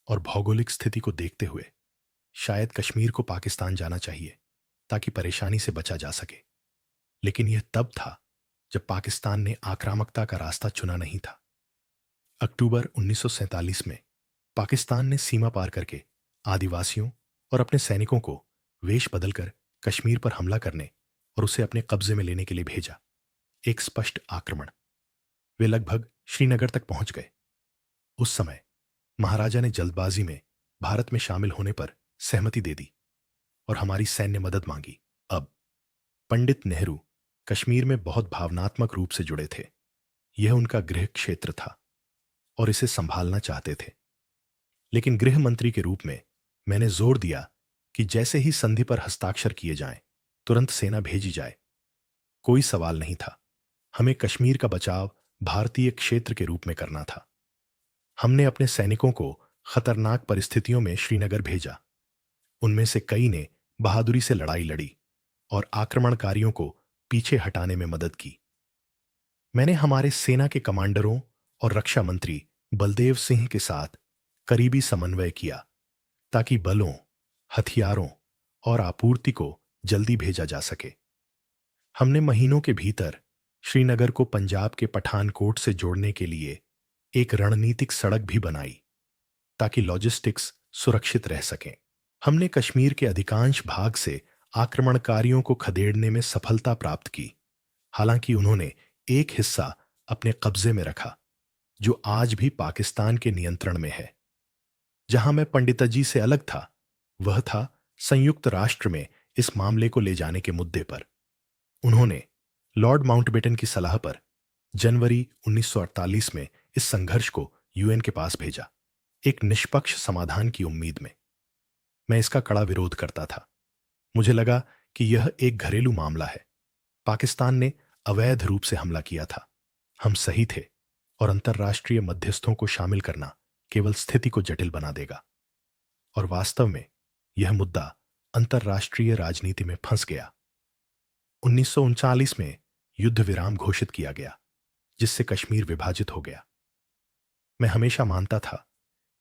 और भौगोलिक स्थिति को देखते हुए, शायद कश्मीर को पाकिस्तान जाना चाहिए ताकि परेशानी से बचा जा सके। लेकिन यह तब था जब पाकिस्तान ने आक्रामकता का रास्ता चुना नहीं था। अक्टूबर 1947 में पाकिस्तान ने सीमा पार करके आदिवासियों और अपने सैनिकों को वेश बदलकर कश्मीर पर हमला करने और उसे अपने कब्जे में लेने के लिए भेजा। एक स्पष्ट आक्रमण। वे लगभग श्रीनगर तक पहुंच गए। उस समय महाराजा ने जल्दबाजी में भारत में शामिल होने पर सहमति दे दी और हमारी सैन्य मदद मांगी। अब पंडित नेहरू कश्मीर में बहुत भावनात्मक रूप से जुड़े थे। यह उनका गृह क्षेत्र था और इसे संभालना चाहते थे। लेकिन गृह मंत्री के रूप में मैंने जोर दिया कि जैसे ही संधि पर हस्ताक्षर किए जाएं, तुरंत सेना भेजी जाए। कोई सवाल नहीं था। हमें कश्मीर का बचाव भारतीय क्षेत्र के रूप में करना था। हमने अपने सैनिकों को खतरनाक परिस्थितियों में श्रीनगर भेजा। उनमें से कई ने बहादुरी से लड़ाई लड़ी और आक्रमणकारियों को पीछे हटाने में मदद की। मैंने हमारे सेना के कमांडरों और रक्षा मंत्री बलदेव सिंह के साथ करीबी समन्वय किया ताकि बलों, हथियारों और आपूर्ति को जल्दी भेजा जा सके। हमने महीनों के भीतर श्रीनगर को पंजाब के पठानकोट से जोड़ने के लिए एक रणनीतिक सड़क भी बनाई ताकि लॉजिस्टिक्स सुरक्षित रह सकें। हमने कश्मीर के अधिकांश भाग से आक्रमणकारियों को खदेड़ने में सफलता प्राप्त की। हालांकि उन्होंने एक हिस्सा अपने कब्जे में रखा जो आज भी पाकिस्तान के नियंत्रण में है। जहां मैं पंडितजी से अलग था, वह था संयुक्त राष्ट्र में इस मामले को ले जाने के मुद्दे पर। उन्होंने लॉर्ड माउंटबेटन की सलाह पर जनवरी 1948 में इस संघर्ष को यूएन के पास भेजा, एक निष्पक्ष समाधान की उम्मीद में। मैं इसका कड़ा विरोध करता था। मुझे लगा कि यह एक घरेलू मामला है। पाकिस्तान ने अवैध रूप से हमला किया था। हम सही थे और अंतर्राष्ट्रीय मध्यस्थों को शामिल करना केवल स्थिति को जटिल बना देगा। और वास्तव में यह मुद्दा अंतर्राष्ट्रीय राजनीति में फंस गया। 1939 में युद्ध विराम घोषित किया गया, जिससे कश्मीर विभाजित हो गया। मैं हमेशा मानता था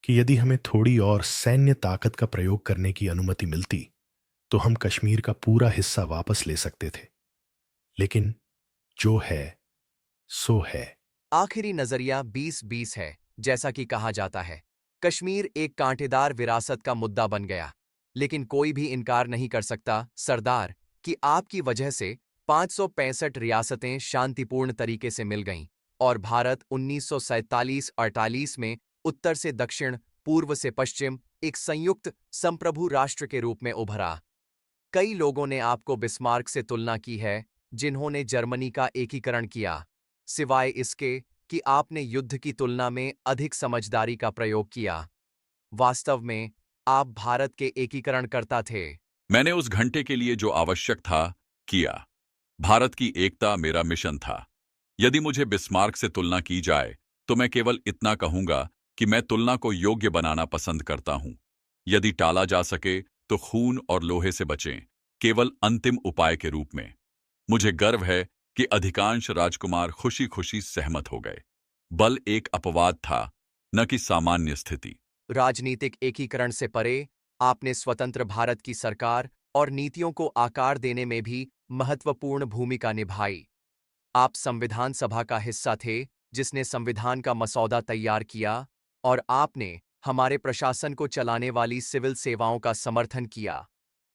कि यदि हमें थोड़ी और सैन्य ताकत का प्रयोग करने की अनुमति मिलती तो हम कश्मीर का पूरा हिस्सा वापस ले सकते थे। लेकिन जो है सो है।
आखिरी नजरिया 2020 है। जैसा कि कहा जाता है, कश्मीर एक कांटेदार विरासत का मुद्दा बन गया। लेकिन कोई भी इनकार नहीं कर सकता, सरदार, कि आपकी वजह से 565 रियासतें शांतिपूर्ण तरीके से मिल गईं और भारत 1947-48 में उत्तर से दक्षिण, पूर्व से पश्चिम एक संयुक्त संप्रभु राष्ट्र के रूप में उभरा। कई लोगों ने आपको बिस्मार्क से तुलना की है, जिन्होंने जर्मनी का एकीकरण किया, सिवाय इसके कि आपने युद्ध की तुलना में अधिक समझदारी का प्रयोग किया। वास्तव में आप भारत के एकीकरणकर्ता थे।
मैंने उस घंटे के लिए जो आवश्यक था किया। भारत की एकता मेरा मिशन था। यदि मुझे बिस्मार्क से तुलना की जाए तो मैं केवल इतना कहूंगा कि मैं तुलना को योग्य बनाना पसंद करता हूं। यदि टाला जा सके तो खून और लोहे से बचें, केवल अंतिम उपाय के रूप में। मुझे गर्व है कि अधिकांश राजकुमार खुशी खुशी सहमत हो गए। बल एक अपवाद था, न कि सामान्य स्थिति।
राजनीतिक एकीकरण से परे, आपने स्वतंत्र भारत की सरकार और नीतियों को आकार देने में भी महत्वपूर्ण भूमिका निभाई। आप संविधान सभा का हिस्सा थे, जिसने संविधान का मसौदा तैयार किया, और आपने हमारे प्रशासन को चलाने वाली सिविल सेवाओं का समर्थन किया।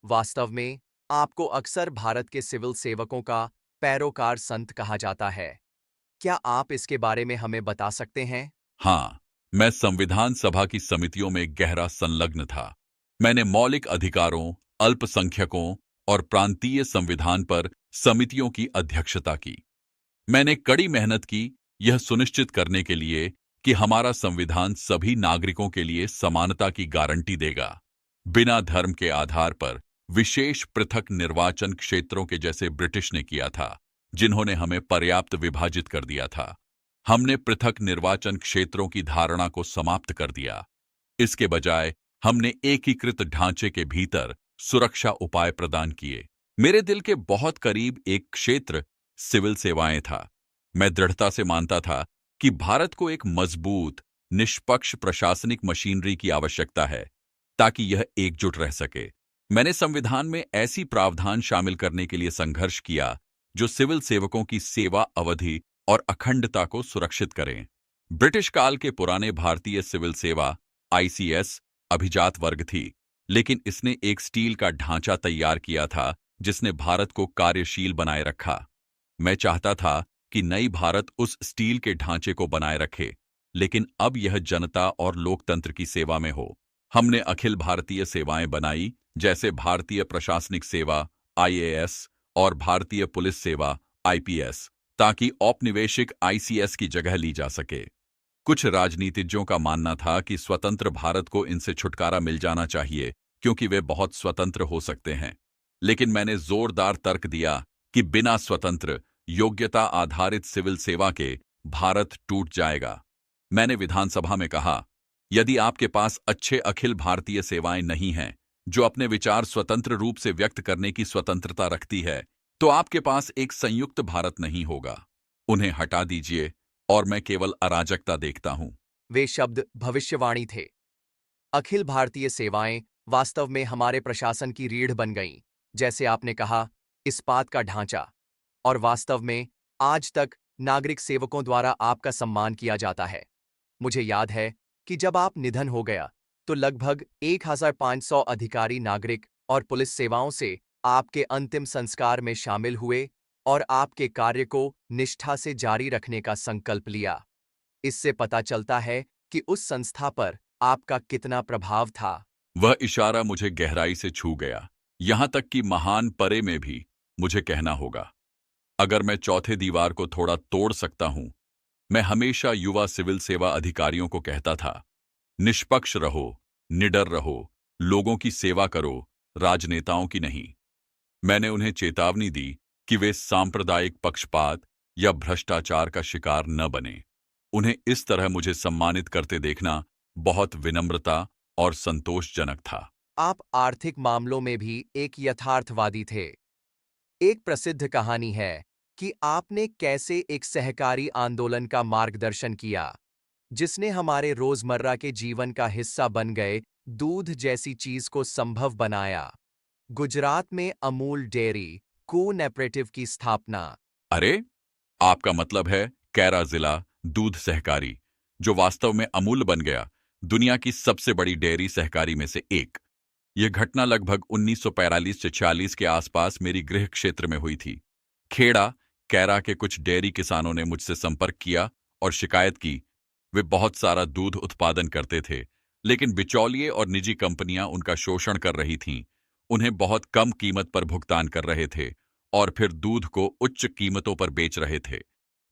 वास्तव में आपको अक्सर भारत के सिविल सेवकों का पैरोकार संत कहा जाता है। क्या आप इसके बारे में हमें बता सकते हैं?
हाँ, मैं संविधान सभा की समितियों में गहरा संलग्न था। मैंने मौलिक अधिकारों, अल्पसंख्यकों और प्रांतीय संविधान पर समितियों की अध्यक्षता की। मैंने कड़ी मेहनत की, यह सुनिश्चित करने के लिए कि हमारा संविधान सभी नागरिकों के लिए समानता की गारंटी देगा, बिना धर्म के आधार पर विशेष पृथक निर्वाचन क्षेत्रों के जैसे ब्रिटिश ने किया था, जिन्होंने हमें पर्याप्त विभाजित कर दिया था। हमने पृथक निर्वाचन क्षेत्रों की धारणा को समाप्त कर दिया। इसके बजाय हमने एकीकृत ढांचे के भीतर सुरक्षा उपाय प्रदान किए। मेरे दिल के बहुत करीब एक क्षेत्र सिविल सेवाएं था। मैं दृढ़ता से मानता था कि भारत को एक मजबूत, निष्पक्ष प्रशासनिक मशीनरी की आवश्यकता है ताकि यह एकजुट रह सके। मैंने संविधान में ऐसी प्रावधान शामिल करने के लिए संघर्ष किया जो सिविल सेवकों की सेवा अवधि और अखंडता को सुरक्षित करें। ब्रिटिश काल के पुराने भारतीय सिविल सेवा आईसीएस अभिजात वर्ग थी, लेकिन इसने एक स्टील का ढांचा तैयार किया था जिसने भारत को कार्यशील बनाए रखा। मैं चाहता था कि नई भारत उस स्टील के ढांचे को बनाए रखे, लेकिन अब यह जनता और लोकतंत्र की सेवा में हो। हमने अखिल भारतीय सेवाएं बनाई, जैसे भारतीय प्रशासनिक सेवा आईएएस और भारतीय पुलिस सेवा आईपीएस, ताकि औपनिवेशिक आईसीएस की जगह ली जा सके। कुछ राजनीतिज्ञों का मानना था कि स्वतंत्र भारत को इनसे छुटकारा मिल जाना चाहिए क्योंकि वे बहुत स्वतंत्र हो सकते हैं, लेकिन मैंने जोरदार तर्क दिया कि बिना स्वतंत्र योग्यता आधारित सिविल सेवा के भारत टूट जाएगा। मैंने विधानसभा में कहा, यदि आपके पास अच्छे अखिल भारतीय सेवाएं नहीं हैं जो अपने विचार स्वतंत्र रूप से व्यक्त करने की स्वतंत्रता रखती है, तो आपके पास एक संयुक्त भारत नहीं होगा। उन्हें हटा दीजिए और मैं केवल अराजकता देखता हूं।
वे शब्द भविष्यवाणी थे। अखिल भारतीय सेवाएं वास्तव में हमारे प्रशासन की रीढ़ बन गईं, जैसे आपने कहा, इस्पात का ढांचा। और वास्तव में आज तक नागरिक सेवकों द्वारा आपका सम्मान किया जाता है। मुझे याद है कि जब आप निधन हो गया तो लगभग 1500 अधिकारी नागरिक और पुलिस सेवाओं से आपके अंतिम संस्कार में शामिल हुए और आपके कार्य को निष्ठा से जारी रखने का संकल्प लिया। इससे पता चलता है कि उस संस्था पर आपका कितना प्रभाव था।
वह इशारा मुझे गहराई से छू गया, यहां तक कि महान परे में भी मुझे कहना होगा। अगर मैं चौथे दीवार को थोड़ा तोड़ सकता हूं, मैं हमेशा युवा सिविल सेवा अधिकारियों को कहता था, निष्पक्ष रहो, निडर रहो, लोगों की सेवा करो, राजनेताओं की नहीं। मैंने उन्हें चेतावनी दी कि वे सांप्रदायिक पक्षपात या भ्रष्टाचार का शिकार न बने। उन्हें इस तरह मुझे सम्मानित करते देखना बहुत विनम्रता और संतोषजनक था।
आप आर्थिक मामलों में भी एक यथार्थवादी थे। एक प्रसिद्ध कहानी है कि आपने कैसे एक सहकारी आंदोलन का मार्गदर्शन किया, जिसने हमारे रोजमर्रा के जीवन का हिस्सा बन गए दूध जैसी चीज को संभव बनाया। गुजरात में अमूल डेयरी कोऑपरेटिव की स्थापना।
अरे, आपका मतलब है कैरा जिला दूध सहकारी, जो वास्तव में अमूल बन गया, दुनिया की सबसे बड़ी डेयरी सहकारी में से एक। यह घटना लगभग 1945 से 46 के आसपास मेरी गृह क्षेत्र में हुई थी। खेड़ा कैरा के कुछ डेयरी किसानों ने मुझसे संपर्क किया और शिकायत की। वे बहुत सारा दूध उत्पादन करते थे, लेकिन बिचौलिए और निजी कंपनियां उनका शोषण कर रही थीं, उन्हें बहुत कम कीमत पर भुगतान कर रहे थे और फिर दूध को उच्च कीमतों पर बेच रहे थे।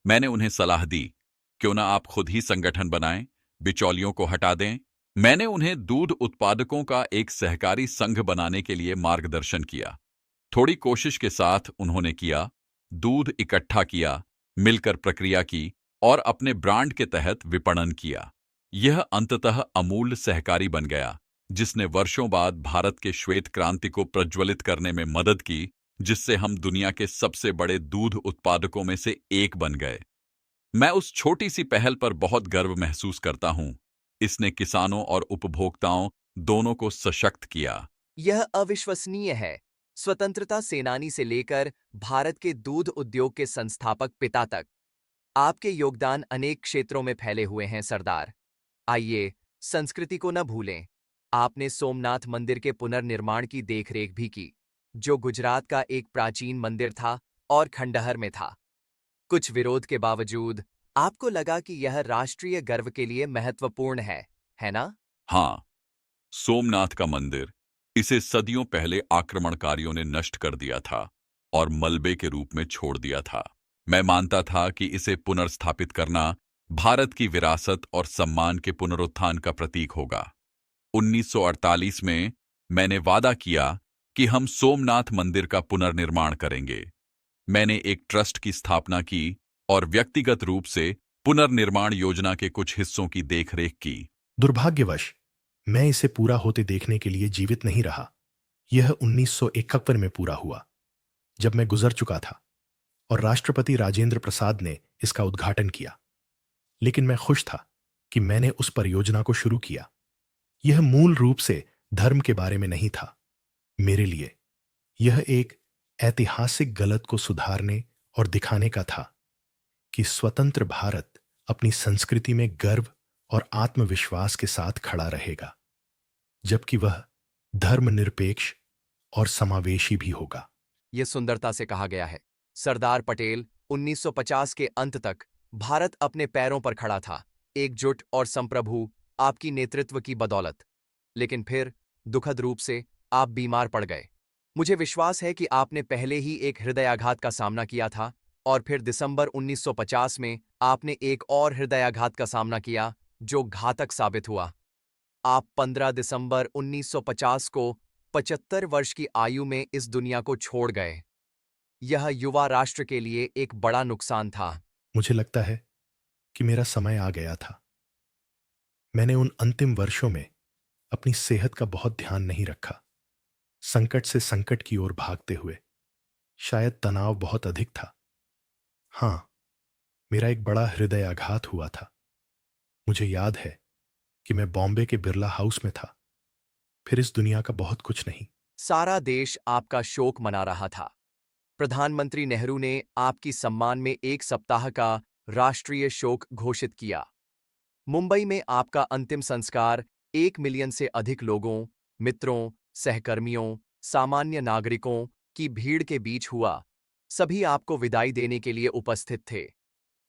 मैंने उन्हें सलाह दी, क्यों ना आप खुद ही संगठन बनाएं, बिचौलियों को हटा दें। मैंने उन्हें दूध उत्पादकों का एक सहकारी संघ बनाने के लिए मार्गदर्शन किया। थोड़ी कोशिश के साथ उन्होंने किया, दूध इकट्ठा किया, मिलकर प्रक्रिया की और अपने ब्रांड के तहत विपणन किया। यह अंततः अमूल सहकारी बन गया, जिसने वर्षों बाद भारत के श्वेत क्रांति को प्रज्वलित करने में मदद की, जिससे हम दुनिया के सबसे बड़े दूध उत्पादकों में से एक बन गए। मैं उस छोटी सी पहल पर बहुत गर्व महसूस करता हूं। इसने किसानों और उपभोक्ताओं दोनों को सशक्त किया।
यह अविश्वसनीय है। स्वतंत्रता सेनानी से लेकर भारत के दूध उद्योग के संस्थापक पिता तक आपके योगदान अनेक क्षेत्रों में फैले हुए हैं, सरदार। आइए, संस्कृति को न भूलें। आपने सोमनाथ मंदिर के पुनर्निर्माण की देखरेख भी की, जो गुजरात का एक प्राचीन मंदिर था और खंडहर में था। कुछ विरोध के बावजूद आपको लगा कि यह राष्ट्रीय गर्व के लिए महत्वपूर्ण है ना?
हाँ, सोमनाथ का मंदिर, इसे सदियों पहले आक्रमणकारियों ने नष्ट कर दिया था और मलबे के रूप में छोड़ दिया था। मैं मानता था कि इसे पुनर्स्थापित करना भारत की विरासत और सम्मान के पुनरुत्थान का प्रतीक होगा। 1948 में मैंने वादा किया कि हम सोमनाथ मंदिर का पुनर्निर्माण करेंगे। मैंने एक ट्रस्ट की स्थापना की और व्यक्तिगत रूप से पुनर्निर्माण योजना के कुछ हिस्सों की देखरेख की।
दुर्भाग्यवश मैं इसे पूरा होते देखने के लिए जीवित नहीं रहा। यह 1951 में पूरा हुआ, जब मैं गुजर चुका था और राष्ट्रपति राजेंद्र प्रसाद ने इसका उद्घाटन किया। लेकिन मैं खुश था कि मैंने उस परियोजना को शुरू किया। यह मूल रूप से धर्म के बारे में नहीं था। मेरे लिए यह एक ऐतिहासिक गलत को सुधारने और दिखाने का था कि स्वतंत्र भारत अपनी संस्कृति में गर्व और आत्मविश्वास के साथ खड़ा रहेगा, जबकि वह धर्मनिरपेक्ष और समावेशी भी होगा।
यह सुंदरता से कहा गया है। सरदार पटेल 1950 के अंत तक भारत अपने पैरों पर खड़ा था, एकजुट और संप्रभु, आपकी नेतृत्व की बदौलत। लेकिन फिर दुखद रूप से आप बीमार पड़ गए। मुझे विश्वास है कि आपने पहले ही एक हृदयाघात का सामना किया था और फिर दिसंबर 1950 में आपने एक और हृदयाघात का सामना किया जो घातक साबित हुआ। आप 15 दिसंबर 1950 को 75 वर्ष की आयु में इस दुनिया को छोड़ गए। यह युवा राष्ट्र के लिए एक बड़ा नुकसान था।
मुझे लगता है कि मेरा समय आ गया था। मैंने उन अंतिम वर्षों में अपनी सेहत का बहुत ध्यान नहीं रखा, संकट से संकट की ओर भागते हुए। शायद तनाव बहुत अधिक था। हां, मेरा एक बड़ा हृदयाघात हुआ था। मुझे याद है कि मैं बॉम्बे के बिरला हाउस में था। फिर इस दुनिया का बहुत कुछ नहीं।
सारा देश आपका शोक मना रहा था। प्रधानमंत्री नेहरू ने आपकी सम्मान में एक सप्ताह का राष्ट्रीय शोक घोषित किया। मुंबई में आपका अंतिम संस्कार 1 मिलियन से अधिक लोगों, मित्रों, सहकर्मियों, सामान्य नागरिकों की भीड़ के बीच हुआ। सभी आपको विदाई देने के लिए उपस्थित थे।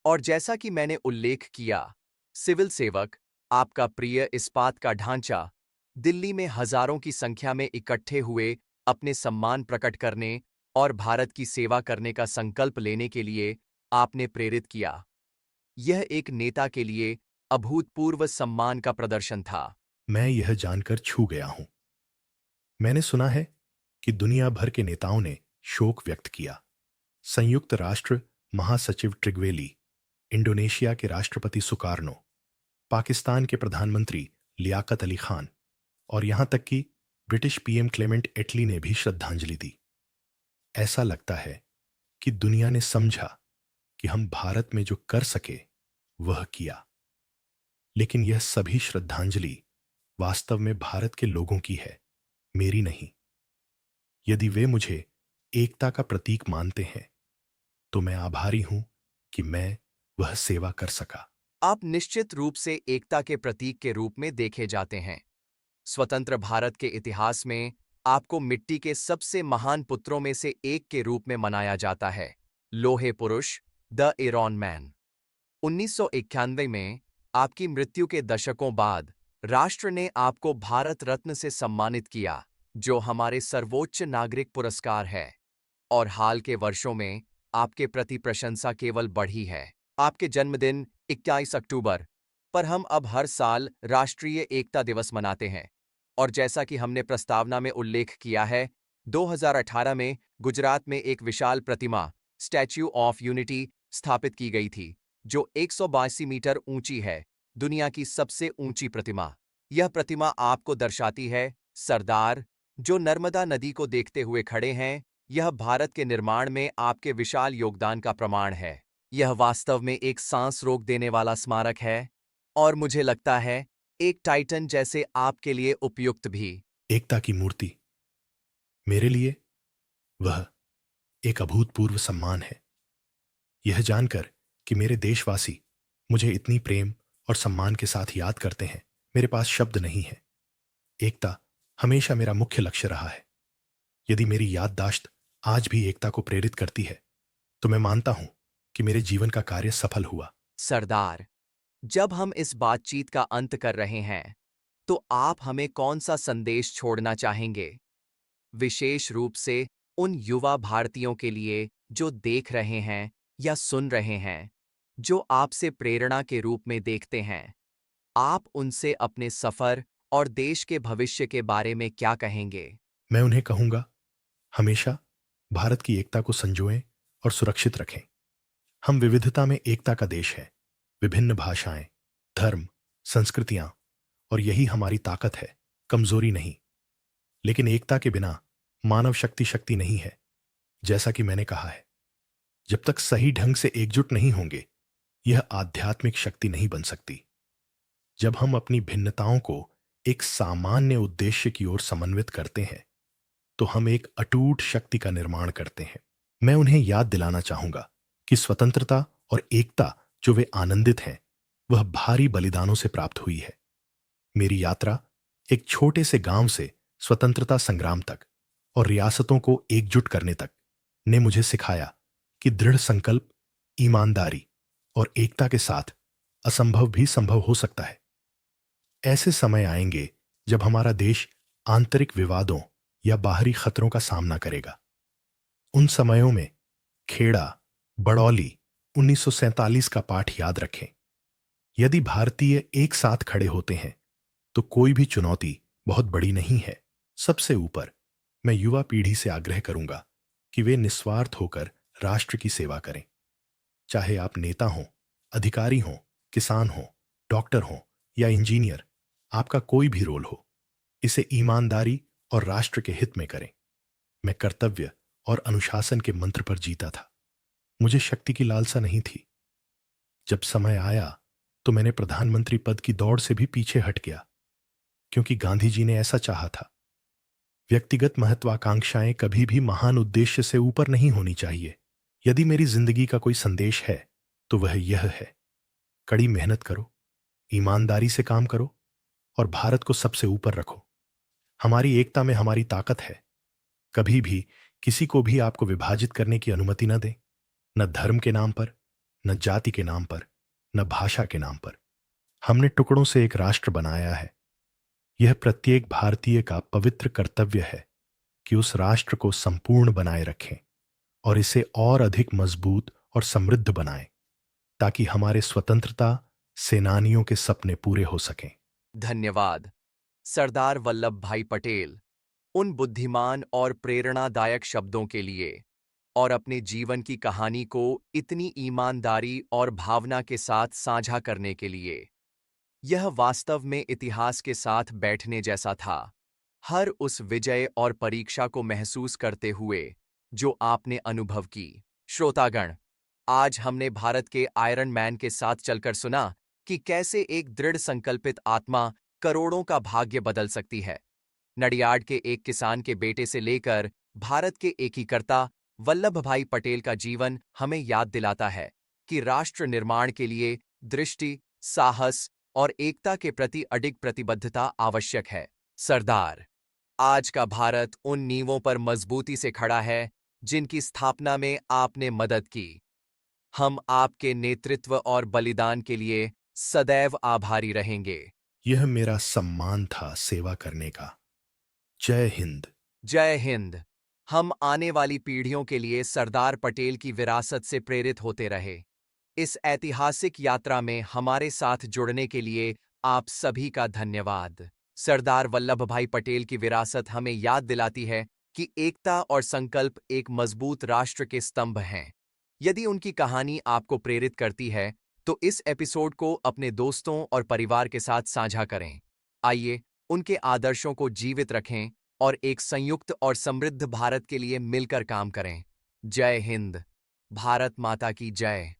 और जैसा कि मैंने उल्लेख किया, सिविल सेवक, आपका प्रिय इस्पात का ढांचा, दिल्ली में हजारों की संख्या में इकट्ठे हुए अपने सम्मान प्रकट करने और भारत की सेवा करने का संकल्प लेने के लिए आपने प्रेरित किया। यह एक नेता के लिए अभूतपूर्व सम्मान का प्रदर्शन था।
मैं यह जानकर छू गया हूं। मैंने सुना है कि दुनिया भर के नेताओं ने शोक व्यक्त किया। संयुक्त राष्ट्र महासचिव ट्रिग्वेली, इंडोनेशिया के राष्ट्रपति सुकार्नो, पाकिस्तान के प्रधानमंत्री लियाकत अली खान और यहां तक कि ब्रिटिश पीएम क्लेमेंट एटली ने भी श्रद्धांजलि दी। ऐसा लगता है कि दुनिया ने समझा कि हम भारत में जो कर सके वह किया। लेकिन यह सभी श्रद्धांजलि वास्तव में भारत के लोगों की है, मेरी नहीं। यदि वे मुझे एकता का प्रतीक मानते हैं तो मैं आभारी हूं कि मैं वह सेवा कर सका।
आप निश्चित रूप से एकता के प्रतीक के रूप में देखे जाते हैं। स्वतंत्र भारत के इतिहास में आपको मिट्टी के सबसे महान पुत्रों में से एक के रूप में मनाया जाता है। लोहे पुरुष, द आयरन मैन। 1991 में आपकी मृत्यु के दशकों बाद राष्ट्र ने आपको भारत रत्न से सम्मानित किया, जो हमारे सर्वोच्च नागरिक पुरस्कार है। और हाल के वर्षों में आपके प्रति प्रशंसा केवल बढ़ी है। आपके जन्मदिन 21 अक्टूबर पर हम अब हर साल राष्ट्रीय एकता दिवस मनाते हैं। और जैसा कि हमने प्रस्तावना में उल्लेख किया है, 2018 में गुजरात में एक विशाल प्रतिमा, स्टैच्यू ऑफ यूनिटी, स्थापित की गई थी, जो 182 मीटर ऊंची है, दुनिया की सबसे ऊंची प्रतिमा। यह प्रतिमा आपको दर्शाती है, सरदार, जो नर्मदा नदी को देखते हुए खड़े हैं। यह भारत के निर्माण में आपके विशाल योगदान का प्रमाण है। यह वास्तव में एक सांस रोक देने वाला स्मारक है और मुझे लगता है एक टाइटन जैसे आपके लिए उपयुक्त भी।
एकता की मूर्ति मेरे लिए वह एक अभूतपूर्व सम्मान है। यह जानकर कि मेरे देशवासी मुझे इतनी प्रेम और सम्मान के साथ याद करते हैं, मेरे पास शब्द नहीं है। एकता हमेशा मेरा मुख्य लक्ष्य रहा है। यदि मेरी याददाश्त आज भी एकता को प्रेरित करती है तो मैं मानता हूं कि मेरे जीवन का कार्य सफल हुआ।
सरदार, जब हम इस बातचीत का अंत कर रहे हैं, तो आप हमें कौन सा संदेश छोड़ना चाहेंगे, विशेष रूप से उन युवा भारतीयों के लिए जो देख रहे हैं या सुन रहे हैं, जो आपसे प्रेरणा के रूप में देखते हैं? आप उनसे अपने सफर और देश के भविष्य के बारे में क्या कहेंगे?
मैं उन्हें कहूंगा, हमेशा भारत की एकता को संजोएं और सुरक्षित रखें। हम विविधता में एकता का देश है। विभिन्न भाषाएं, धर्म, संस्कृतियां, और यही हमारी ताकत है, कमजोरी नहीं। लेकिन एकता के बिना मानव शक्ति शक्ति नहीं है। जैसा कि मैंने कहा है, जब तक सही ढंग से एकजुट नहीं होंगे, यह आध्यात्मिक शक्ति नहीं बन सकती। जब हम अपनी भिन्नताओं को एक सामान्य उद्देश्य की ओर समन्वित करते हैं, तो हम एक अटूट शक्ति का निर्माण करते हैं। मैं उन्हें याद दिलाना चाहूंगा कि स्वतंत्रता और एकता जो वे आनंदित हैं, वह भारी बलिदानों से प्राप्त हुई है। मेरी यात्रा एक छोटे से गांव से स्वतंत्रता संग्राम तक और रियासतों को एकजुट करने तक ने मुझे सिखाया कि दृढ़ संकल्प, ईमानदारी और एकता के साथ असंभव भी संभव हो सकता है। ऐसे समय आएंगे जब हमारा देश आंतरिक विवादों या बाहरी खतरों का सामना करेगा। उन समयों में खेड़ा, बड़ौली, 1947 का पाठ याद रखें। यदि भारतीय एक साथ खड़े होते हैं तो कोई भी चुनौती बहुत बड़ी नहीं है। सबसे ऊपर मैं युवा पीढ़ी से आग्रह करूंगा कि वे निस्वार्थ होकर राष्ट्र की सेवा करें। चाहे आप नेता हों, अधिकारी हों, किसान हों, डॉक्टर हों या इंजीनियर, आपका कोई भी रोल हो, इसे ईमानदारी और राष्ट्र के हित में करें। मैं कर्तव्य और अनुशासन के मंत्र पर जीता था। मुझे शक्ति की लालसा नहीं थी। जब समय आया तो मैंने प्रधानमंत्री पद की दौड़ से भी पीछे हट गया, क्योंकि गांधी जी ने ऐसा चाहा था। व्यक्तिगत महत्वाकांक्षाएं कभी भी महान उद्देश्य से ऊपर नहीं होनी चाहिए। यदि मेरी जिंदगी का कोई संदेश है तो वह यह है, कड़ी मेहनत करो, ईमानदारी से काम करो और भारत को सबसे ऊपर रखो। हमारी एकता में हमारी ताकत है। कभी भी किसी को भी आपको विभाजित करने की अनुमति न दें, न धर्म के नाम पर, न जाति के नाम पर, न भाषा के नाम पर। हमने टुकड़ों से एक राष्ट्र बनाया है। यह प्रत्येक भारतीय का पवित्र कर्तव्य है कि उस राष्ट्र को संपूर्ण बनाए रखें और इसे और अधिक मजबूत और समृद्ध बनाएं, ताकि हमारे स्वतंत्रता सेनानियों के सपने पूरे हो सकें।
धन्यवाद सरदार वल्लभ भाई पटेल, उन बुद्धिमान और प्रेरणादायक शब्दों के लिए और अपने जीवन की कहानी को इतनी ईमानदारी और भावना के साथ साझा करने के लिए। यह वास्तव में इतिहास के साथ बैठने जैसा था, हर उस विजय और परीक्षा को महसूस करते हुए जो आपने अनुभव की। श्रोतागण, आज हमने भारत के आयरन मैन के साथ चलकर सुना कि कैसे एक दृढ़ संकल्पित आत्मा करोड़ों का भाग्य बदल सकती है। नडियाड के एक किसान के बेटे से लेकर भारत के एकीकर्ता वल्लभ भाई पटेल का जीवन हमें याद दिलाता है कि राष्ट्र निर्माण के लिए दृष्टि, साहस और एकता के प्रति अडिग प्रतिबद्धता आवश्यक है। सरदार, आज का भारत उन नींवों पर मजबूती से खड़ा है जिनकी स्थापना में आपने मदद की। हम आपके नेतृत्व और बलिदान के लिए सदैव आभारी रहेंगे।
यह मेरा सम्मान था सेवा करने का। जय हिंद।
जय हिंद। हम आने वाली पीढ़ियों के लिए सरदार पटेल की विरासत से प्रेरित होते रहे। इस ऐतिहासिक यात्रा में हमारे साथ जुड़ने के लिए आप सभी का धन्यवाद। सरदार वल्लभ भाई पटेल की विरासत हमें याद दिलाती है कि एकता और संकल्प एक मजबूत राष्ट्र के स्तंभ हैं। यदि उनकी कहानी आपको प्रेरित करती है तो इस एपिसोड को अपने दोस्तों और परिवार के साथ साझा करें। आइए उनके आदर्शों को जीवित रखें और एक संयुक्त और समृद्ध भारत के लिए मिलकर काम करें। जय हिंद। भारत माता की जय।